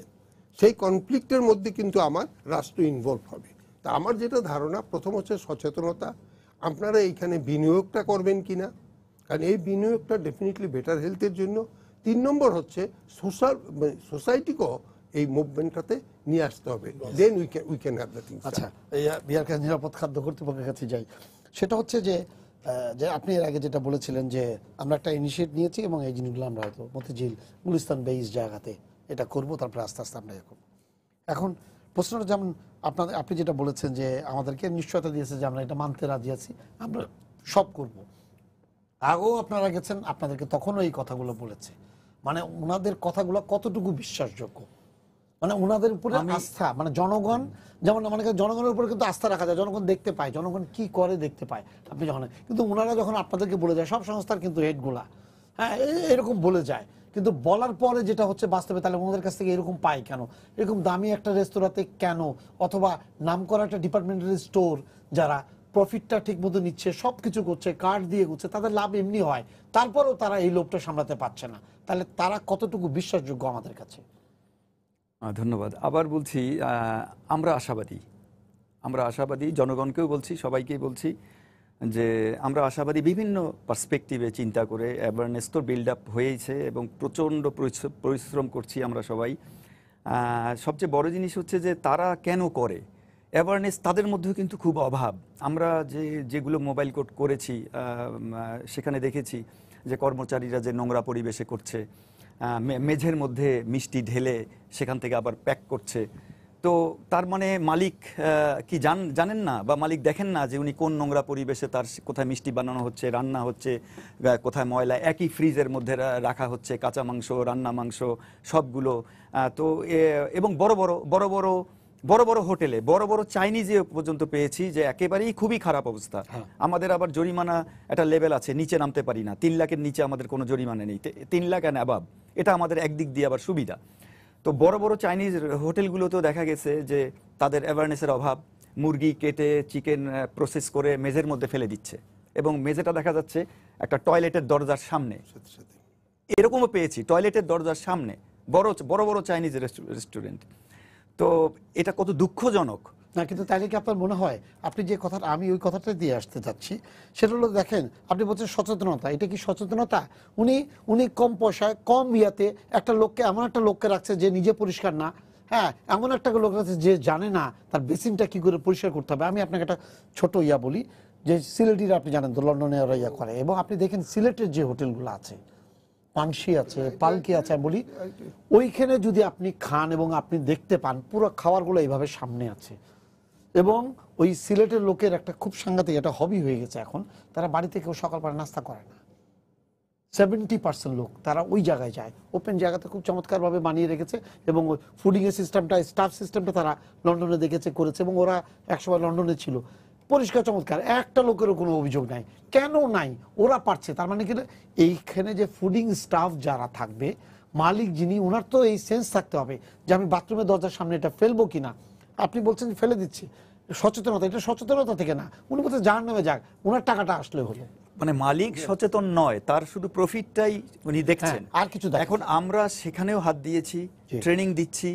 সেই কনফ্লিক্টের মধ্যে কিন্তু আমার রাষ্ট্র ইনভলভ হবে। তা আমার যেটা ধারণা, প্রথম হচ্ছে সচেতনতা, আপনারা এইখানে বিনিয়োগটা করবেন কিনা, কারণ এই বিনিয়োগটা ডেফিনেটলি বেটার হেলথের জন্য। 3 নম্বর হচ্ছে সোসাইটিকেও এই মুভমেন্টটাতে নিয়ে আসতে হবে, then we can have the things. আচ্ছা, এই বিহার কাছে নিরাপদ খাদ্য কর্তৃপক্ষের কাছে যাই। সেটা হচ্ছে যে আপনি এর আগে যেটা বলেছিলেন যে আমরা একটা ইনিশিয়েট নিয়েছি এবং এই জিনিসগুলো আমরা হয়তো মতিঝিল গুলিস্তান বেইস জায়গাতে এটা করবো, তারপরে আস্তে আস্তে আমরা এখন প্রশ্নটা যেমন আপনি যেটা বলেছেন যে আমাদেরকে নিশ্চয়তা দিয়েছে যে আমরা এটা মানতে রাজি আছি, আমরা সব করব। আগেও আপনারা গেছেন, আপনাদেরকে তখনও এই কথাগুলো বলেছে, মানে ওনাদের কথাগুলো কতটুকু বিশ্বাসযোগ্য, মানে ওনাদের উপরে আস্থা, মানে জনগণ যেমন মানে জনগণের উপরে কিন্তু আস্থা রাখা যায়, জনগণ দেখতে পায়, জনগণ কি করে দেখতে পায় আপনি যখন, কিন্তু ওনারা যখন আপনাদেরকে বলে যায়, সব সংস্থার কিন্তু হেডগুলা হ্যাঁ এরকম বলে যায়, কিন্তু বলার পরে যেটা হচ্ছে বাস্তবে, তাহলে ওনাদের কাছ থেকে এরকম পায় কেন, এরকম দামি একটা রেস্তোরাঁতে কেন, অথবা নামকরা একটা ডিপার্টমেন্টাল স্টোর যারা প্রফিটটা ঠিক মতো নিচ্ছে, সব কিছু করছে, কার্ড দিয়ে করছে, তাদের লাভ এমনি হয়, তারপরেও তারা এই লোভটা সামলাতে পারছে না, তাহলে তারা কতটুকু বিশ্বাসযোগ্য আমাদের কাছে? ধন্যবাদ। আবার বলছি, আমরা আশাবাদী, জনগণকেও বলছি, সবাইকেই বলছি, যে আমরা আশাবাদী বিভিন্ন পার্সপেক্টিভে চিন্তা করে অ্যাওয়ারনেস তো বিল্ড আপ হয়েছে এবং প্রচণ্ড পরিশ্রম করছি আমরা সবাই। সবচেয়ে বড় জিনিস হচ্ছে যে তারা কেন করে, অ্যাওয়ারনেস তাদের মধ্যেও কিন্তু খুব অভাব। আমরা যেগুলো মোবাইল কোর্ট করেছি সেখানে দেখেছি যে কর্মচারীরা যে নোংরা পরিবেশে করছে, মেঝের মধ্যে মিষ্টি ঢেলে সেখান থেকে আবার প্যাক করছে। তো তার মানে মালিক কি জানেন না, বা মালিক দেখেন না যে উনি কোন নোংরা পরিবেশে তার কোথায় মিষ্টি বানানো হচ্ছে, রান্না হচ্ছে, কোথায় ময়লা একই ফ্রিজের মধ্যে রাখা হচ্ছে, কাঁচা মাংস, রান্না মাংস সবগুলো। তো এবং বড় বড় হোটেলে বড় বড় চাইনিজে পর্যন্ত পেয়েছি যে একেবারেই খুবই খারাপ অবস্থা। আমাদের আবার জরিমানা একটা লেভেল আছে, নিচে নামতে পারি না, 3 লাখের নিচে আমাদের কোনো জরিমানা নেই, 3 লাখ অ্যান্ড অ্যাবাভ। এটা আমাদের একদিক দিয়ে আবার সুবিধা। তো বড় বড় চাইনিজ হোটেলগুলোতেও দেখা গেছে যে তাদের অ্যাওয়ারনেসের অভাব, মুরগি কেটে চিকেন প্রসেস করে মেঝের মধ্যে ফেলে দিচ্ছে, এবং মেঝেটা দেখা যাচ্ছে একটা টয়লেটের দরজার সামনে। এরকমও পেয়েছি টয়লেটের দরজার সামনে বড় বড় চাইনিজ রেস্টুরেন্ট। তো এটা কত দুঃখজনক না, কিন্তু তাইলে কি আপনার মনে হয়, আপনি যে কথাটা, আমি ওই কথাটা দিয়ে আসতে চাচ্ছি, সেটা হলো দেখেন আপনি বলছেন সচেতনতা, এটা কি সচেতনতা? উনি কম পয়সায় কম ইয়াতে একটা লোককে, এমন একটা লোককে রাখছে যে নিজে পরিষ্কার না, হ্যাঁ, এমন একটা লোক আছে যে জানে না তার বেসিনটা কি করে পরিষ্কার করতে হবে। আমি আপনাকে একটা ছোট বলি, যে সিলেটিরা আপনি জানেন তো লন্ডনে ওরা করে, এবং আপনি দেখেন সিলেটের যে হোটেলগুলো আছে, পাংশি আছে, পালকি আছে, আমি বলি ওইখানে যদি আপনি খান এবং আপনি দেখতে পান পুরো খাবারগুলো এইভাবে সামনে আছে। এবং ওই সিলেটের লোকের একটা খুব সাংঘাতিক একটা হবি হয়ে গেছে এখন, তারা বাড়িতে কেউ সকালবেলা নাস্তা করে না। 70% লোক তারা ওই জায়গায় যায়, ওপেন জায়গাতে খুব চমৎকারভাবে বানিয়ে রেখেছে, এবং ওই ফুডিংয়ের সিস্টেমটা, স্টাফ সিস্টেমটা তারা লন্ডনে দেখেছে, করেছে, এবং ওরা একসময় লন্ডনে ছিল, পরিষ্কার চমৎকার, একটা লোকেরও কোনো অভিযোগ নাই। কেন নাই? ওরা পারছে। তার মানে কি, এইখানে যে ফুডিং স্টাফ যারা থাকবে, মালিক যিনি, ওনার তো এই সেন্স থাকতে হবে যে আমি বাথরুমের দরজার সামনে এটা ফেলবো কিনা। আপনি বলছেন ফেলে দিচ্ছি, সচেতনতা, এটা সচেতনতা থেকে না, উনি বলতে যার নামে যাক, ওনার টাকাটা আসলে হলো। মানে মালিক সচেতন নয়, তার শুধু প্রফিটটাই উনি দেখছেন, আর কিছু। এখন আমরা সেখানেও হাত দিয়েছি, ট্রেনিং দিচ্ছি,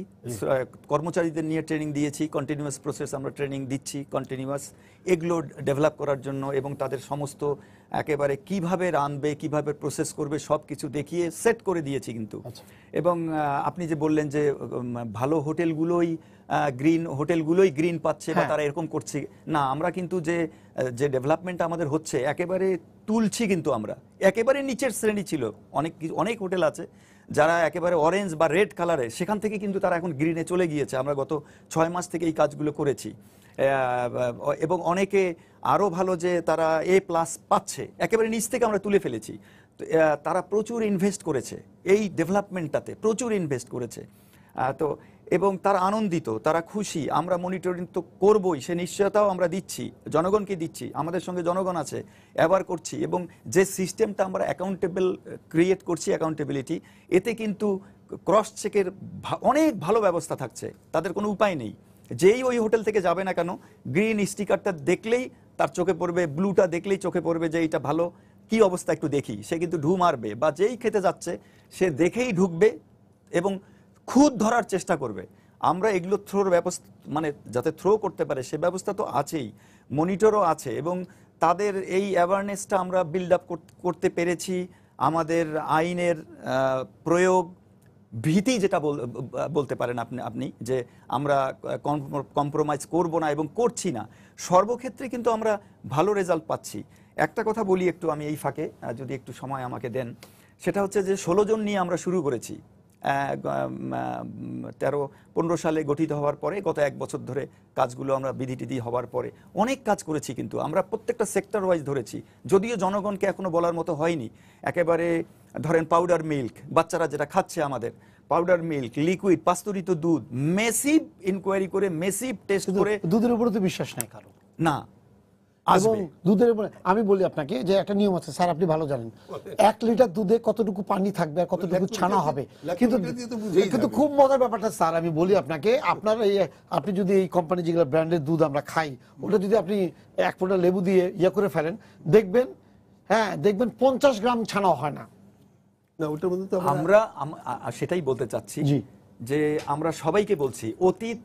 কর্মচারীদের নিয়ে ট্রেনিং দিয়েছি, কন্টিনিউয়াস প্রসেস আমরা ট্রেনিং দিচ্ছি, কন্টিনিউয়াস এগুলো ডেভেলপ করার জন্য, এবং তাদের সমস্ত একেবারে কিভাবে রানবে, কিভাবে প্রসেস করবে সব কিছু দেখিয়ে সেট করে দিয়েছি কিন্তু। এবং আপনি যে বললেন যে ভালো হোটেলগুলোই গ্রিন পাচ্ছে বা তারা এরকম করছে না, আমরা কিন্তু যে ডেভেলপমেন্ট আমাদের হচ্ছে একেবারে তুলছি, কিন্তু আমরা একেবারে নিচের শ্রেণী ছিল, অনেক হোটেল আছে যারা একেবারে অরেঞ্জ বা রেড কালারে, সেখান থেকে কিন্তু তারা এখন গ্রিনে চলে গিয়েছে। আমরা গত 6 মাস থেকে এই কাজগুলো করেছি, এবং অনেকে আরো ভালো যে তারা A+ পাচ্ছে, একেবারে নিচ থেকে আমরা তুলে ফেলেছি। তারা প্রচুর ইনভেস্ট করেছে এই ডেভেলপমেন্টটাতে, প্রচুর ইনভেস্ট করেছে। তো এবং তারা আনন্দিত, তারা খুশি। আমরা মনিটরিং তো করবই, সে নিশ্চয়তাও আমরা দিচ্ছি, জনগণকে দিচ্ছি, আমাদের সঙ্গে জনগণ আছে, অ্যাওয়ার করছি, এবং যে সিস্টেমটা আমরা অ্যাকাউন্টেবল ক্রিয়েট করছি, অ্যাকাউন্টেবিলিটি, এতে কিন্তু ক্রস চেকের অনেক ভালো ব্যবস্থা থাকছে। তাদের কোনো উপায় নেই, যেই ওই হোটেল থেকে যাবে না কেন, গ্রিন স্টিকারটা দেখলেই তার চোখে পড়বে, ব্লুটা দেখলেই চোখে পড়বে যে এইটা ভালো, কি অবস্থা একটু দেখি, সে কিন্তু ঢু মারবে, বা যেই খেতে যাচ্ছে সে দেখেই ঢুকবে এবং খুদ ধরার চেষ্টা করবে। আমরা এগুলো থ্রোর ব্যবস্থা, মানে যাতে থ্রো করতে পারে সে ব্যবস্থা তো আছেই, মনিটরও আছে, এবং তাদের এই অ্যাওয়ারনেসটা আমরা বিল্ড আপ করতে পেরেছি। আমাদের আইনের প্রয়োগ, ভীতি যেটা বলতে পারেন আপনি যে আমরা কম্প্রোমাইজ করব না এবং করছি না, সর্বক্ষেত্রে কিন্তু আমরা ভালো রেজাল্ট পাচ্ছি। একটা কথা বলি একটু আমি এই ফাঁকে, যদি একটু সময় আমাকে দেন, সেটা হচ্ছে যে 16 জন নিয়ে আমরা শুরু করেছি 13-15 সালে গঠিত হওয়ার পরে, গত 1 বছর ধরে কাজগুলো আমরা বিধি হওয়ার পরে অনেক কাজ করেছি, কিন্তু আমরা প্রত্যেকটা সেক্টর ওয়াইজ ধরেছি, যদিও জনগণকে এখনো বলার মতো হয়নি। একেবারে ধরেন পাউডার মিল্ক, বাচ্চারা যেটা খাচ্ছে আমাদের, পাউডার মিল্ক, লিকুইড, পাস্তুরিত দুধ, মেসিভ ইনকোয়ারি করে, মেসিভ টেস্ট করে। দুধের উপরে তো বিশ্বাস নাই কারো, না। এবং দুধের উপরে আমি বলি আপনাকে যে একটা নিয়ম আছে স্যার, আপনি ভালো জানেন, 1 লিটার দুধে কতটুকু পানি থাকবে আর কতটুকু ছানা হবে, কিন্তু খুব মজার ব্যাপারটা স্যার আমি বলি আপনাকে, আপনার এই আপনি যদি এই কোম্পানি যেগুলো ব্র্যান্ডের দুধ আমরা খাই, ওটা যদি আপনি 1 ফোঁটা লেবু দিয়ে করে ফেলেন, দেখবেন, হ্যাঁ দেখবেন 50 গ্রাম ছানা হয় না। আমরা সেটাই বলতে চাচ্ছি যে আমরা সবাইকে বলছি অতীত,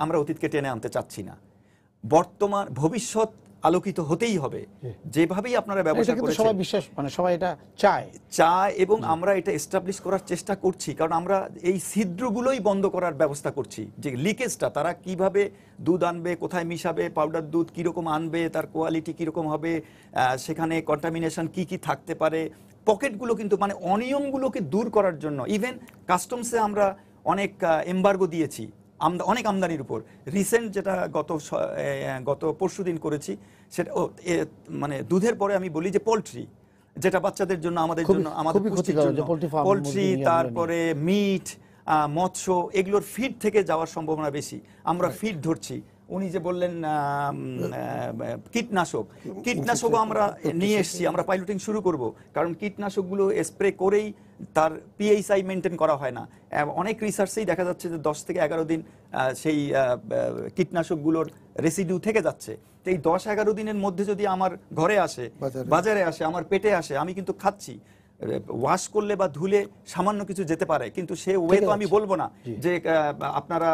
আমরা অতীতকে টেনে আনতে চাচ্ছি না, বর্তমান ভবিষ্যৎ আলোকিত হতেই হবে, যেভাবেই আপনারা ব্যবসা এটা কিন্তু করেছেন সবাই বিশ্বাস, মানে সবাই এটা চায়। এবং আমরা এটা এস্টাবলিশ করার চেষ্টা করছি, কারণ আমরা এই ছিদ্রগুলোই বন্ধ করার ব্যবস্থা করছি। যে লিকেজটা, তারা কিভাবে দুধ আনবে, কোথায় মিশাবে, পাউডার দুধ কিরকম আনবে, তার কোয়ালিটি কিরকম হবে, সেখানে কন্টামিনেশন কি কি থাকতে পারে, পকেটগুলো কিন্তু মানে অনিয়মগুলোকে দূর করার জন্য ইভেন কাস্টমসে আমরা অনেক এমবার্গো দিয়েছি অনেক আমদানির উপর। রিসেন্ট যেটা গত পরশুদিন করেছি, সেটা মানে দুধের পরে আমি বলি যে পোলট্রি, যেটা বাচ্চাদের জন্য আমাদের পুষ্টির জন্য, পোলট্রি, তারপরে মিট, মৎস্য, এগুলোর ফিড থেকে যাওয়ার সম্ভাবনা বেশি। আমরা ফিড ধরছি। উনি যে বললেন কীটনাশকও আমরা নিয়ে এসেছি, আমরা পাইলটিং শুরু করব, কারণ কীটনাশকগুলো স্প্রে করেই তার পিএইচআই মেনটেন করা হয় না। অনেক রিসার্চেই দেখা যাচ্ছে যে 10 থেকে 11 দিন সেই কীটনাশকগুলোর রেসিডিউ থেকে যাচ্ছে। তো এই 10-11 দিনের মধ্যে যদি আমার ঘরে আসে, বাজারে আসে, আমার পেটে আসে, আমি কিন্তু খাচ্ছি। ওয়াশ করলে বা ধুলে সামান্য কিছু যেতে পারে, কিন্তু সে ওয়ে তো আমি বলবো না যে আপনারা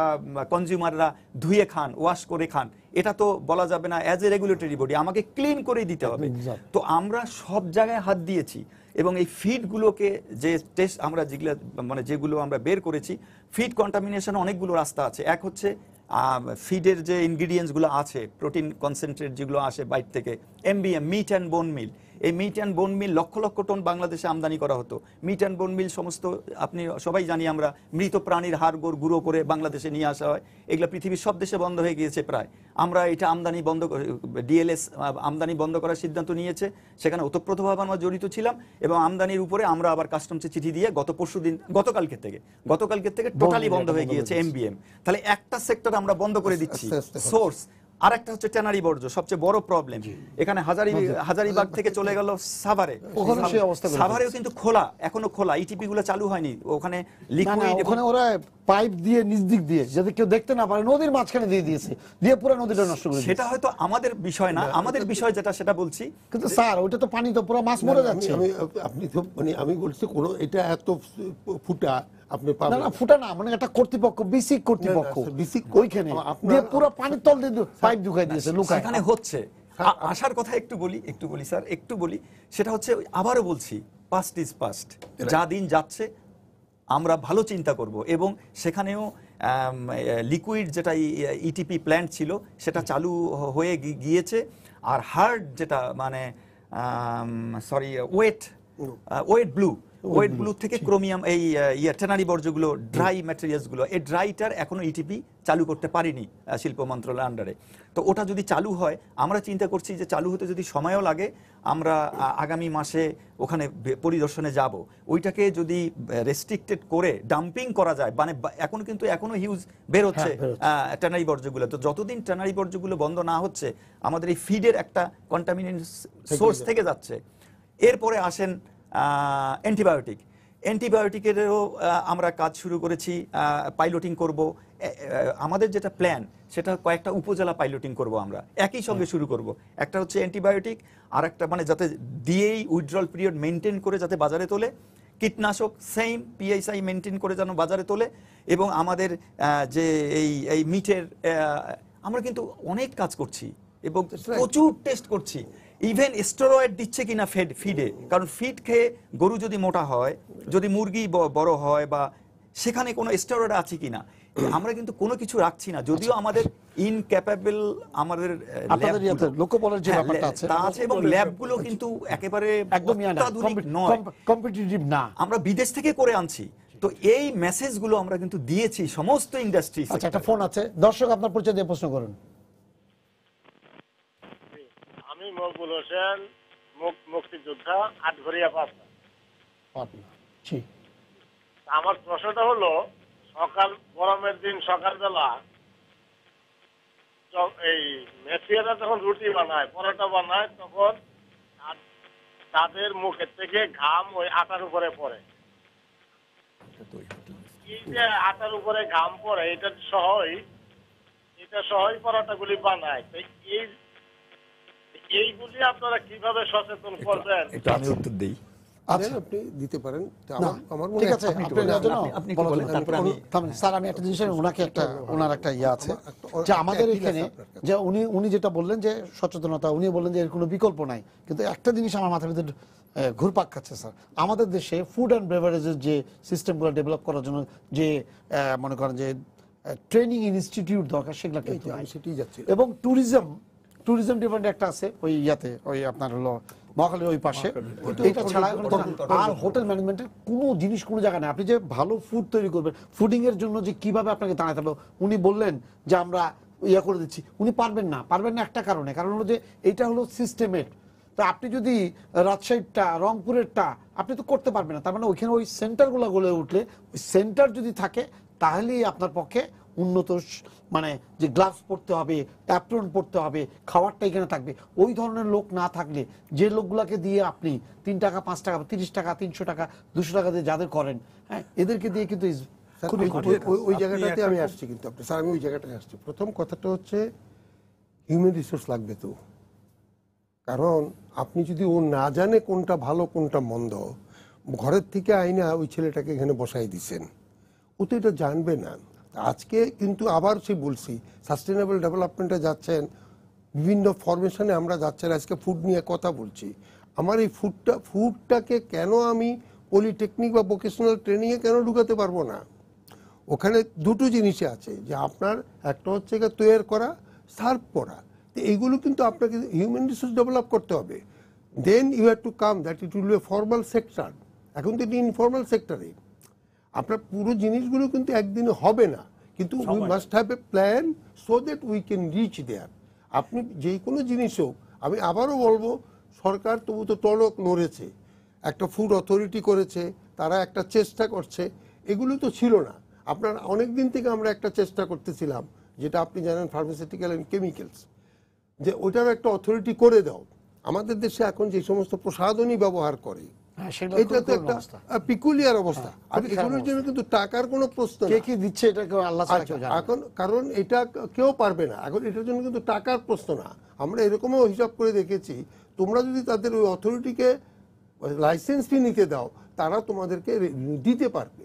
কনজিউমাররা ধুয়ে খান, ওয়াশ করে খান, এটা তো বলা যাবে না। অ্যাজ এ রেগুলেটরি বডি আমাকে ক্লিন করেই দিতে হবে। তো আমরা সব জায়গায় হাত দিয়েছি, এবং এই ফিডগুলোকে যে টেস্ট আমরা যেগুলো আমরা বের করেছি, ফিড কন্টামিনেশন অনেকগুলো রাস্তা আছে। এক হচ্ছে ফিডের যে ইনগ্রিডিয়েন্টসগুলো আছে, প্রোটিন কনসেন্ট্রেট যেগুলো আসে বাইরে থেকে, MBM, মিট অ্যান্ড বোন মিল। এই মিট অ্যান্ড বোন মিল লক্ষ লক্ষ টন বাংলাদেশে আমদানি করা হতো। মিট অ্যান্ড বোন মিল সমস্ত আপনি সবাই জানি আমরা, মৃত প্রাণীর হাড় গোড় গুঁড়ো করে বাংলাদেশে নিয়ে আসা হয়। এগুলো পৃথিবীর সব দেশে বন্ধ হয়ে গিয়েছে প্রায়। আমরা এটা আমদানি বন্ধ, ডিএলএস আমদানি বন্ধ করার সিদ্ধান্ত নিয়েছে। সেখানে ওতপ্রোতভাবে আমরা জড়িত ছিলাম, এবং আমদানির উপরে আমরা আবার কাস্টমসে চিঠি দিয়ে গতকালকে থেকে টোটালি বন্ধ হয়ে গিয়েছে MBM। তাহলে একটা সেক্টর আমরা বন্ধ করে দিচ্ছি, সোর্স। আর একটা হচ্ছে ট্যানারি বর্জ্য, সবচেয়ে বড় প্রবলেম। এখানে হাজারিবাগ থেকে চলে গেল সাভারে, সাভারেও কিন্তু খোলা, এখনো খোলা, ইটিপি গুলো চালু হয়নি। ওখানে লিকুইড, ওখানে ওরা পাইপ দিয়ে নিচ দিক দিয়ে, যাতে কেউ দেখতে না পারে, নদীর মাঝখানে দিয়ে দিয়েছে, দিয়ে পুরো নদীটা নষ্ট করে দিয়েছে। সেটা হয়তো আমাদের বিষয় না, আমাদের বিষয় যেটা সেটা বলছি। কিন্তু স্যার ওইটা তো পানি, তো পুরো মাছ মরে যাচ্ছে। আপনি তো মানে আমি বলছি কোন এটা এত ফুটা আপনি পাবেন না, ফুটা না, মানে একটা কর্তৃপক্ষ, বিসিক কর্তৃপক্ষ ওইখানে দিয়ে পুরো পানির তল দিয়ে পাইপ ঢুকাই দিয়েছে, লুকায়। সেখানে হচ্ছে আসার কথা একটু বলি স্যার, সেটা হচ্ছে আবারও বলছি, পাস্ট ইজ পাস্ট। যা দিন যাচ্ছে আমরা ভালো চিন্তা করব, এবং সেখানেও লিকুইড যেটা ইটিপি প্ল্যান্ট ছিল সেটা চালু হয়ে গিয়েছে। আর হার্ড যেটা মানে ওয়েট ব্লু থেকে ক্রোমিয়াম, এই ট্যানারি বর্জ্যগুলো, ড্রাই ম্যাটেরিয়ালসগুলো, এই ড্রাইটার এখনো ইটিপি চালু করতে পারিনি শিল্প মন্ত্রণালয়ের আন্ডারে। তো ওটা যদি চালু হয়, আমরা চিন্তা করছি যে চালু হতে যদি সময়ও লাগে, আমরা আগামী মাসে ওখানে পরিদর্শনে যাব। ওইটাকে যদি রেস্ট্রিক্টেড করে ডাম্পিং করা যায়, মানে এখনো হিউজ বের হচ্ছে ট্যানারি বর্জ্যগুলো। তো যতদিন ট্যানারি বর্জ্যগুলো বন্ধ না হচ্ছে, আমাদের এই ফিডের একটা কন্টামিনেন্ট সোর্স থেকে যাচ্ছে। এরপরে আসেন অ্যান্টিবায়োটিকেরও আমরা কাজ শুরু করেছি, পাইলটিং করব। আমাদের যেটা প্ল্যান, সেটা কয়েকটা উপজেলা পাইলটিং করব আমরা একই সঙ্গে শুরু করব। একটা হচ্ছে অ্যান্টিবায়োটিক, আর একটা মানে যাতে দিয়েই উইথড্রল পিরিয়ড মেনটেন করে যাতে বাজারে তোলে, কীটনাশক সেম পিএইচআই মেনটেন করে যেন বাজারে তোলে, এবং আমাদের যে এই মিটের আমরা কিন্তু অনেক কাজ করছি এবং প্রচুর টেস্ট করছি। ইভেন স্টেরয়েড দিচ্ছে কিনা ফিডে, কারণ ফিড খেয়ে গরু যদি মোটা হয়, যদি মুরগি বড় হয়, বা সেখানে কোনো স্টেরয়েড আছে কিনা, আমরা কিন্তু কোনো কিছু রাখছি না। যদিও আমাদের ইনক্যাপেবল, আমাদের লোকবলের যে ব্যাপারটা আছে তা আছে, এবং ল্যাবগুলো কিন্তু একেবারে একদমই আধুনিক নয়, কম্পিটিটিভ না, আমরা বিদেশ থেকে করে আনছি। তো এই মেসেজগুলো আমরা কিন্তু দিয়েছি সমস্ত ইন্ডাস্ট্রি। আচ্ছা, একটা ফোন আছে, দর্শক আপনার পরিচয় দিয়ে প্রশ্ন করুন। আমি মকবুল হোসেন, মুক্তিযোদ্ধা, আটঘরিয়া, পাবনা। আমার প্রশ্নটা হলো, গরমের দিন সকালবেলা এই মেসিয়ারা যখন রুটি বানায়, পরোটা বানায়, তখন তাদের মুখের থেকে ঘাম ওই আটার উপরে পড়ে। এই যে আটার উপরে ঘাম পড়ে, এটা সহই পরোটাগুলি বানায়। এইগুলি আপনারা কিভাবে সচেতন করবেন? এটা আমি উত্তর দেই। আচ্ছা। আপনি দিতে পারেন। তো না, আমার মনে ঠিক হয় আছে, আপনি আপনি নেওয়ার জন্য আপনি একটু বলেন, তারপরে আমি থামেন। স্যার আমি একটা জিনিস ওনাকে ওনার একটা ইয়ে আছে একটা- যে আমাদের একটা এখানে আছে আপনার কাছে। যে উনি যেটা বললেন যে সচেতনতা, উনি বললেন যে এর কোনো বিকল্প নাই, কিন্তু একটা জিনিস আমার মাথার ভিতরে ঘুরপাক খাচ্ছে স্যার। আমাদের দেশে ফুড অ্যান্ড বেভারেজের যে সিস্টেমগুলো ডেভেলপ করার জন্য যে মনে করেন যে ট্রেনিং ইনস্টিটিউট দরকার, সেগুলো এই কিন্তু যে নাই। আমি সেটাই যাচ্ছি। এবং ট্যুরিজম ডিপার্টমেন্ট একটা আছে ওই ইয়াতে, ওই আপনার হলো মহাখালীর ওই পাশে, এটা ছাড়া আর হোটেল ম্যানেজমেন্টের কোনো জিনিস কোনো জায়গা নেই। আপনি যে ভালো ফুড তৈরি করবেন, ফুডিং এর জন্য যে কিভাবে আপনাকে দাঁড়াতে হবে, উনি বললেন যে আমরা ইয়া করে দিচ্ছি, উনি পারবেন না একটা কারণে, কারণ হলো যে এইটা হলো সিস্টেমের। তা আপনি যদি রাজশাহীরটা, রংপুরেরটা আপনি তো করতে পারবেন না, তার মানে ওইখানে ওই সেন্টারগুলো গড়ে উঠলে, ওই সেন্টার যদি থাকে তাহলেই আপনার পক্ষে উন্নত মানে যে গ্লাভস পরতে হবে, অ্যাপ্রন পরতে হবে, খাবারটা এখানে থাকবে। ওই ধরনের লোক না থাকলে, যে লোকগুলাকে দিয়ে আপনি 3 টাকা 5 টাকা 30 টাকা 300 টাকা 200 টাকা দিয়ে যাদের করেন, হ্যাঁ, এদেরকে দিয়ে কিন্তু স্যার, খুবই ওই জায়গাটাতে আমি আসছি, কিন্তু আপনি স্যার আমি ওই জায়গাটায় আসছি। প্রথম কথাটা হচ্ছে হিউম্যান রিসোর্স লাগবে তো, কারণ আপনি যদি ও না জানে কোনটা ভালো কোনটা মন্দ, ঘরের থেকে আইনা ওই ছেলেটাকে এখানে বসাই দিছেন, ও তো এটা জানবে না। আজকে কিন্তু আবার সে বলছি সাস্টেনেবল ডেভেলপমেন্টে যাচ্ছেন, বিভিন্ন ফরমেশনে আমরা যাচ্ছেন, আজকে ফুড নিয়ে কথা বলছি। আমার এই ফুডটাকে কেন আমি পলিটেকনিক বা ভোকেশনাল ট্রেনিংয়ে কেন ঢুকাতে পারবো না? ওখানে দুটো জিনিসই আছে, যে আপনার একটা হচ্ছে তৈরি করা, সার্ভ করা। তো এইগুলো কিন্তু আপনাকে হিউম্যান রিসোর্স ডেভেলপ করতে হবে। Then you have to come that it will be a formal sector. এখন তো এটি ইনফর্মাল সেক্টরে। আপনার পুরো জিনিসগুলো কিন্তু একদিনে হবে না, কিন্তু we must have a plan so that we can reach there. আপনি যে কোনো জিনিস হোক, আমি আবারও বলবো, সরকার তবু তো টনক নড়েছে, একটা ফুড অথরিটি করেছে, তারা একটা চেষ্টা করছে, এগুলো তো ছিল না। আপনার অনেক দিন থেকে আমরা একটা চেষ্টা করতেছিলাম, যেটা আপনি জানেন ফার্মাসিউটিক্যাল অ্যান্ড কেমিক্যালস, যে ওটার একটা অথরিটি করে দাও। আমাদের দেশে এখন যে সমস্ত প্রসাধনী ব্যবহার করে, এটা তো একটা পিকুলিয়ার অবস্থা। আর এগুলোর জন্য কিন্তু টাকার কোনো প্রশ্ন কে না। কি দিচ্ছে এটা আল্লাহ ছাড়া কেউ জানে না। এখন কারণ এটা কেউ পারবে না, এখন এটার জন্য কিন্তু টাকার প্রশ্ন না। আমরা এরকমও হিসাব করে দেখেছি, তোমরা যদি তাদের ওই অথরিটিকে লাইসেন্স ফি নিতে দাও, তারা তোমাদেরকে দিতে পারবে।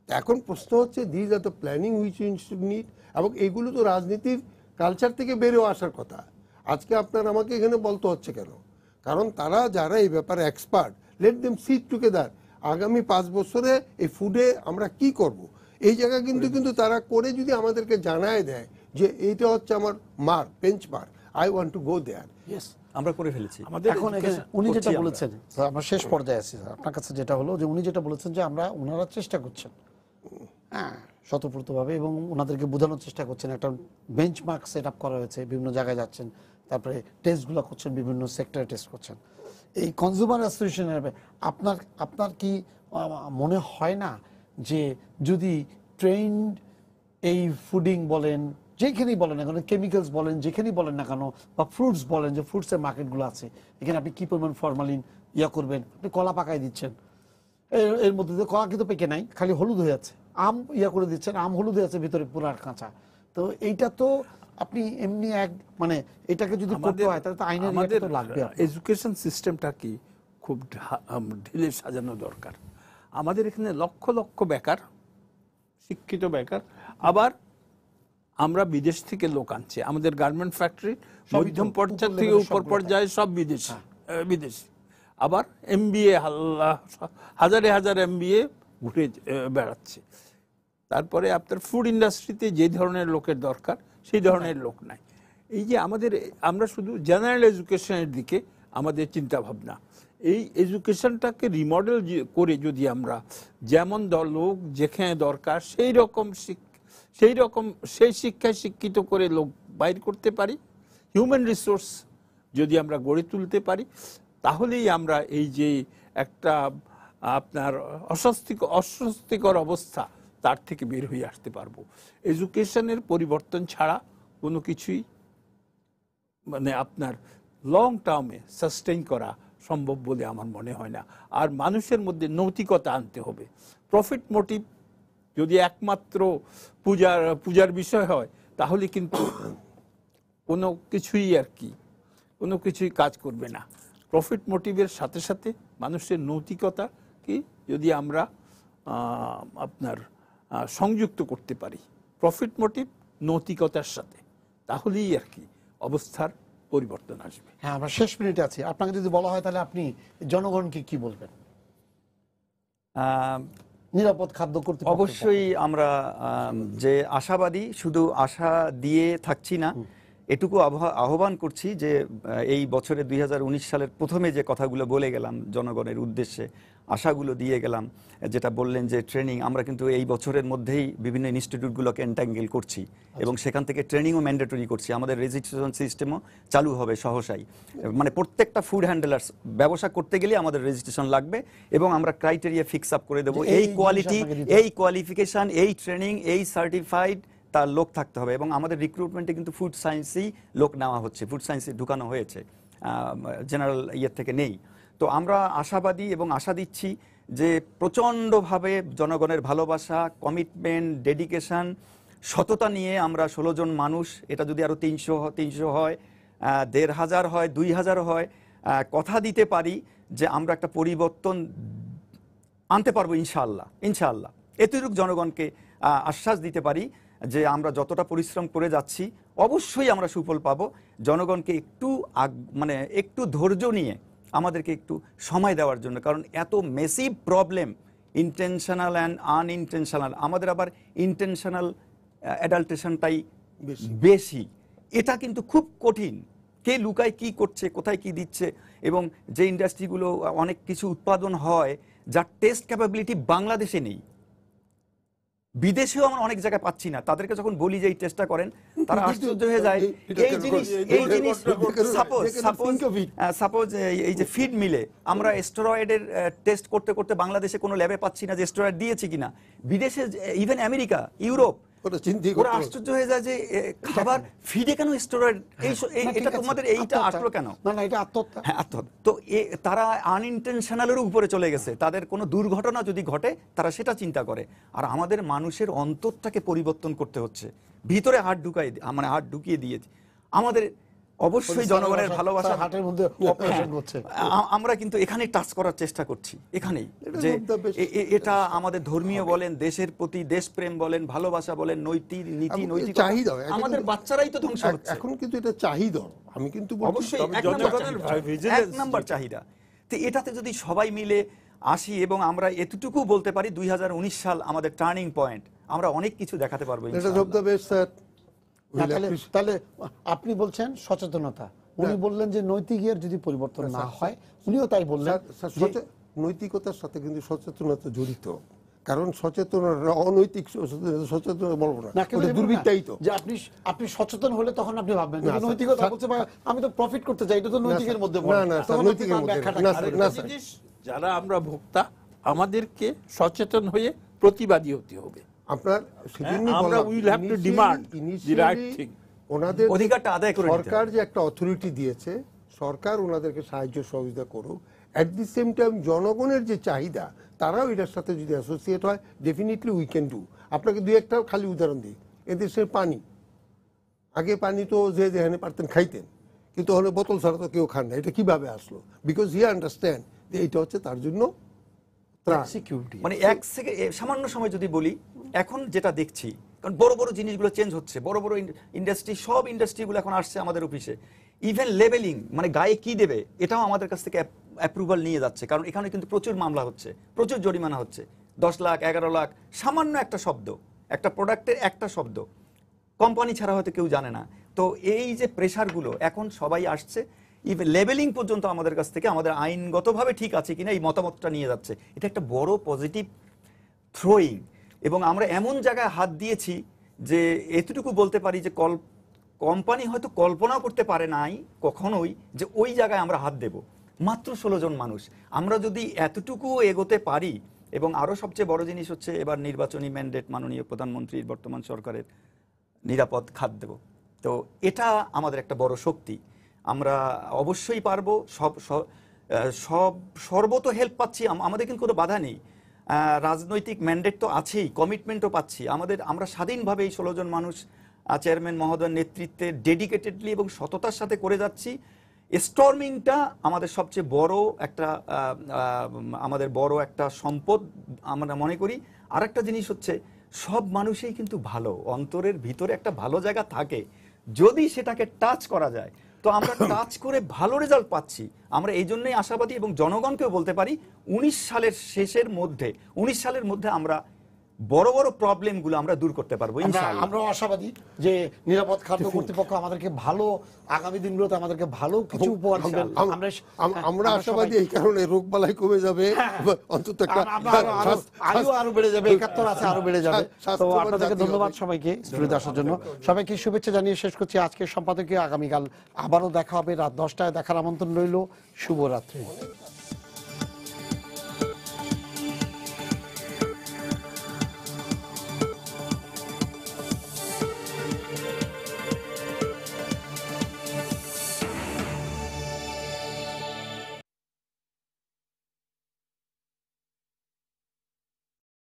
এখন প্রশ্ন হচ্ছে these are the planning which you need, এবং এগুলো তো রাজনীতির কালচার থেকে বেরিয়ে আসার কথা। আজকে আপনার আমাকে এখানে বলতে হচ্ছে কেন? কারণ তারা যারা এই ব্যাপারে expert, let them sit together. আগামী 5 বছরে এই ফুডে আমরা কি করব, এই জায়গা কিন্তু তারা করে যদি আমাদেরকে জানায় দেয় যে এইটা হচ্ছে আমার benchmark, I want to go there. আমরা করে ফেলেছি। এখন এখানে উনি যেটা বলেছেন, স্যার আমরা শেষ পর্যায়ে আছি স্যার, আপনার কাছে যেটা হলো যে উনি যেটা বলেছেন যে ওনারা চেষ্টা করছেন, হ্যাঁ, স্বতঃস্ফূর্তভাবে, এবং ওনাদেরকে বোঝানোর চেষ্টা করছেন, একটা বেঞ্চমার্ক সেট আপ করা হয়েছে, বিভিন্ন জায়গায় যাচ্ছেন, তারপরে টেস্টগুলো করছেন, বিভিন্ন সেক্টরে টেস্ট করছেন। এই কনজিউমার অ্যাসোসিয়েশনের আপনার কি মনে হয় না যে যদি ট্রেন্ড এই ফুডিং বলেন, যেখানেই বলেন না কেন, কেমিক্যালস বলেন, যেখানেই বলেন না কেন, বা ফ্রুটস বলেন, যে ফ্রুটসের মার্কেটগুলো আছে, এখানে আপনি কি পরিমাণ ফরমালিন করবেন, আপনি কলা পাকায় দিচ্ছেন, এর মধ্যে দিয়ে কলা কিন্তু পেকে নাই, খালি হলুদ হয়ে যাচ্ছে, আম করে দিচ্ছেন, আম হলুদ হয়ে যাচ্ছে ভিতরে পুরো কাঁচা। তো এইটা তো আপনি এমনি মানে এটাকে যদি করতে হয় তাহলে তো আইনের ইয়েটা তো লাগবে। এডুকেশন সিস্টেমটা কি খুব ঢিলে সাজানো দরকার। আমাদের এখানে লক্ষ লক্ষ বেকার, শিক্ষিত বেকার, আবার আমরা বিদেশ থেকে লোক আনছি। আমাদের গার্মেন্ট ফ্যাক্টরি মধ্যম পর্যায় থেকে উপর পর্যায়ে সব বিদেশি। আবার MBA হাজারে হাজার MBA ঘুরে বেড়াচ্ছে। তারপরে আপনার ফুড ইন্ডাস্ট্রিতে যে ধরনের লোকের দরকার সেই ধরনের লোক নাই। এই যে আমরা শুধু জেনারেল এডুকেশনের দিকে আমাদের চিন্তা ভাবনা, এই এডুকেশনটাকে রিমডেল করে যদি আমরা যেমন লোক যেখানে দরকার সেই শিক্ষায় শিক্ষিত করে লোক বাইর করতে পারি, হিউম্যান রিসোর্স যদি আমরা গড়ে তুলতে পারি, তাহলেই আমরা এই যে একটা আপনার অস্বস্তিকর অবস্থা, তার থেকে বের হয়ে আসতে পারবো। এডুকেশনের পরিবর্তন ছাড়া কোনো কিছুই মানে আপনার লং টার্মে সাস্টেইন করা সম্ভব বলে আমার মনে হয় না। আর মানুষের মধ্যে নৈতিকতা আনতে হবে। প্রফিট মোটিভ যদি একমাত্র পূজার বিষয় হয়, তাহলে কিন্তু কোনো কিছুই কাজ করবে না। প্রফিট মোটিভের সাথে সাথে মানুষের নৈতিকতা কি যদি আমরা আপনার সংযুক্ত করতে পারি প্রফিট মোটিভ নৈতিকতার সাথে, তাহলেই আর কি অবস্থার পরিবর্তন আসবে। হ্যাঁ, আমরা শেষ মিনিটে আছি। আপনাকে যদি বলা হয় তাহলে আপনি জনগণকে কি বলবেন? নিরাপদ খাদ্য করতে অবশ্যই আমরা যে আশাবাদী, শুধু আশা দিয়ে থাকছি না, এটুকু আহ্বান করছি যে এই বছরে 2019 সালের প্রথমে যে কথাগুলো বলে গেলাম জনগণের উদ্দেশ্যে, আশাগুলো দিয়ে গেলাম, যেটা বললেন যে ট্রেনিং, আমরা কিন্তু এই বছরের মধ্যেই বিভিন্ন ইনস্টিটিউটগুলোকে এন্টাঙ্গেল করছি এবং সেখান থেকে ট্রেনিংও ম্যান্ডেটরি করছি। আমাদের রেজিস্ট্রেশন সিস্টেমও চালু হবে সহসাই। মানে প্রত্যেকটা ফুড হ্যান্ডলার্স ব্যবসা করতে গেলে আমাদের রেজিস্ট্রেশন লাগবে এবং আমরা ক্রাইটেরিয়া ফিক্স আপ করে দেবো, এই কোয়ালিটি, এই কোয়ালিফিকেশন, এই ট্রেনিং, এই সার্টিফাইড তার লোক থাকতে হবে। এবং আমাদের রিক্রুটমেন্টে কিন্তু ফুড সায়েন্সেই লোক নেওয়া হচ্ছে, ফুড সায়েন্সে ঢুকানো হয়েছে, জেনারেল ইয়ের থেকে নেই। তো আমরা আশাবাদী এবং আশা দিচ্ছি যে প্রচণ্ডভাবে জনগণের ভালোবাসা, কমিটমেন্ট, ডেডিকেশন, সততা নিয়ে আমরা 16 জন মানুষ, এটা যদি আরও 300 হয়, 1500 হয়, 2000 হয়, কথা দিতে পারি যে আমরা একটা পরিবর্তন আনতে পারবো ইনশাআল্লাহ। ইনশাআল্লাহ এতটুকু জনগণকে আশ্বাস দিতে পারি যে আমরা যতটা পরিশ্রম করে যাচ্ছি অবশ্যই আমরা সুফল পাবো। জনগণকে একটু মানে একটু ধৈর্য নিয়ে আমাদেরকে একটু সময় দেওয়ার জন্য, কারণ এত massive problem, intentional and unintentional, আমাদের আবার ইন্টেনশনাল অ্যাডাল্টেশনটাই বেশি। এটা কিন্তু খুব কঠিন, কে লুকায় কি করছে, কোথায় কি দিচ্ছে। এবং যে ইন্ডাস্ট্রিগুলো অনেক কিছু উৎপাদন হয় যার টেস্ট ক্যাপাবিলিটি বাংলাদেশে নেই, বিদেশেও আমরা অনেক জায়গায় পাচ্ছি না, তাদেরকে যখন বলি যে এই টেস্টটা করেন তারা আশ্চর্য হয়ে যায়। এই জিনিস সাপোজ এই যে ফিড মিলে আমরা স্টেরয়েডের টেস্ট করতে করতে বাংলাদেশে কোনো ল্যাবে পাচ্ছি না যে স্টেরয়েড দিয়েছে কিনা। বিদেশে ইভেন আমেরিকা, ইউরোপ, ওরা আশ্চর্য হয়ে যায় যে খাবার ফিডে কেন স্টেরয়েড, এটা তোমাদের এইটা আসলো কেন? না না, এটা আত্মহত্যা। হ্যাঁ, আত্মহত্যা। তো তারা আনইনটেনশনালের উপরে চলে গেছে, তাদের কোনো দুর্ঘটনা যদি ঘটে তারা সেটা চিন্তা করে। আর আমাদের মানুষের অন্তরটাকে পরিবর্তন করতে হচ্ছে, ভিতরে হাত ঢুকিয়ে দিয়েছে। আমাদের অবশ্যই জনগণের ভালোবাসা হাটের মধ্যে অপারেশন হচ্ছে, আমরা কিন্তু এখানেই টাচ করার চেষ্টা করছি, এখানেই যে এটা আমাদের ধর্মীয় বলেন, দেশের প্রতি দেশপ্রেম বলেন, ভালোবাসা বলেন, নৈতিক নীতি, নৈতিক চাহিদা, আমাদের বাচ্চারাই তো ধ্বংস হচ্ছে এখন। কিন্তু এটা চাহিদা, আমি কিন্তু অবশ্যই এক নাম্বার চাহিদা। তো এটাতে যদি সবাই মিলে আসি এবং আমরা এতটুকু বলতে পারি 2019 সাল আমাদের টার্নিং পয়েন্ট, আমরা অনেক কিছু দেখাতে পারবো ইনশাআল্লাহ। তাহলে আপনি বলছেন সচেতনতা, উনি বললেন যে নৈতিকের যদি পরিবর্তন না হয়, উনিও তাই বললেন। নৈতিকতার সাথে কিন্তু সচেতনতা জড়িত, কারণ সচেতনতা অনৈতিক সচেতনতা বলবো না, দুর্বৃত্তায়িত। যে আপনি সচেতন হলে তখন আপনি ভাববেন নৈতিকতা বলছে আমি তো প্রফিট করতে চাই, এটা তো নৈতিকের মধ্যে না। যারা আমরা ভোক্তা, আমাদেরকে সচেতন হয়ে প্রতিবাদী হতে হবে। আপনার আমরা will have to demand the right thing. ওনাদের অধিকারটা আদায় করে সরকার যে একটা অথরিটি দিয়েছে, সরকার ওনাদেরকে সাহায্য সহযোগিতা করুক। অ্যাট দি সেম টাইম জনগণের যে চাহিদা, তারাও এটার সাথে যদি অ্যাসোসিয়েট হয়, ডেফিনেটলি উই ক্যান ডু। আপনাকে দুই একটা খালি উদাহরণ দিই, এদেশের পানি, আগে পানি তো যে যেখানে পারতেন খাইতেন, কিন্তু হলে বোতল ছাড়া তো কেউ খান না। এটা কিভাবে আসলো? বিকজ হি আন্ডারস্ট্যান্ড যে এটা হচ্ছে তার জন্য সিকিউরিটি। মানে এক সেকেন্ড সামান্য সময় যদি বলি, এখন যেটা দেখছি, কারণ বড় বড় জিনিসগুলো চেঞ্জ হচ্ছে, বড় বড় ইন্ডাস্ট্রি, সব ইন্ডাস্ট্রিগুলো এখন আসছে আমাদের অফিসে। ইভেন লেবেলিং, মানে গায়ে কি দেবে, এটাও আমাদের কাছ থেকে অ্যাপ্রুভাল নিয়ে যাচ্ছে, কারণ এখানে কিন্তু প্রচুর মামলা হচ্ছে, প্রচুর জরিমানা হচ্ছে। 10 লাখ, 11 লাখ, সামান্য একটা শব্দ, একটা প্রোডাক্টের একটা শব্দ, কোম্পানি ছাড়া হয়তো কেউ জানে না। তো এই যে প্রেশারগুলো এখন সবাই আসছে, ইভেন লেবেলিং পর্যন্ত আমাদের কাছ থেকে, আমাদের আইনগতভাবে ঠিক আছে কিনা এই মতামতটা নিয়ে যাচ্ছে। এটা একটা বড় পজিটিভ থ্রোয়িং। এবং আমরা এমন জায়গায় হাত দিয়েছি যে এতটুকু বলতে পারি যে কোম্পানি হয়তো কল্পনাও করতে পারে নাই কখনোই যে ওই জায়গায় আমরা হাত দেব। মাত্র 16 জন মানুষ, আমরা যদি এতটুকু এগোতে পারি। এবং আরও সবচেয়ে বড় জিনিস হচ্ছে এবার নির্বাচনী ম্যান্ডেট, মাননীয় প্রধানমন্ত্রীর, বর্তমান সরকারের, নিরাপদ খাদ্য। তো এটা আমাদের একটা বড় শক্তি, আমরা অবশ্যই পারবো। সর্বত হেল্প পাচ্ছি, আমাদের কিন্তু কোনো বাধা নেই। রাজনৈতিক ম্যান্ডেট তো আছেই, কমিটমেন্টও পাচ্ছি। আমরা স্বাধীনভাবে এই 16 জন মানুষ চেয়ারম্যান মহোদয়ের নেতৃত্বে ডেডিকেটেডলি এবং সততার সাথে করে যাচ্ছি। স্টর্মিংটা আমাদের সবচেয়ে বড় একটা আমাদের বড় একটা সম্পদ আমরা মনে করি। আরেকটা জিনিস হচ্ছে সব মানুষই কিন্তু ভালো, অন্তরের ভিতরে একটা ভালো জায়গা থাকে, যদি সেটাকে টাচ করা যায় তো আমরা টাচ করে ভালো রেজাল্ট পাচ্ছি। আমরা এই জন্যই আশাবাদী এবং জনগণকেও বলতে পারি 19 সালের মধ্যে আমরা বড় বড় প্রবলেমগুলো আমরা দূর করতে পারবো ইনশাআল্লাহ। আমরাও আশাবাদী যে নিরাপদ খাদ্য কর্তৃপক্ষ আমাদেরকে ভালো, আগামী দিনগুলোতে আমাদেরকে ভালো কিছু উপহার দিবেন। আমরা আশাবাদী এই কারণে রোগ বালাই কমে যাবে, অন্তত একটা আয়ু আরো বেড়ে যাবে, 71 আছে আরো বেড়ে যাবে। তো আপনাদেরকে ধন্যবাদ সবাইকে স্টুডিওতে আসার জন্য। সবাইকে শুভেচ্ছা জানিয়ে শেষ করছি আজকের সম্পাদকীয়। আগামীকাল আবারও দেখা হবে রাত 10টায়, দেখার আমন্ত্রণ রইল। শুভরাত্রি।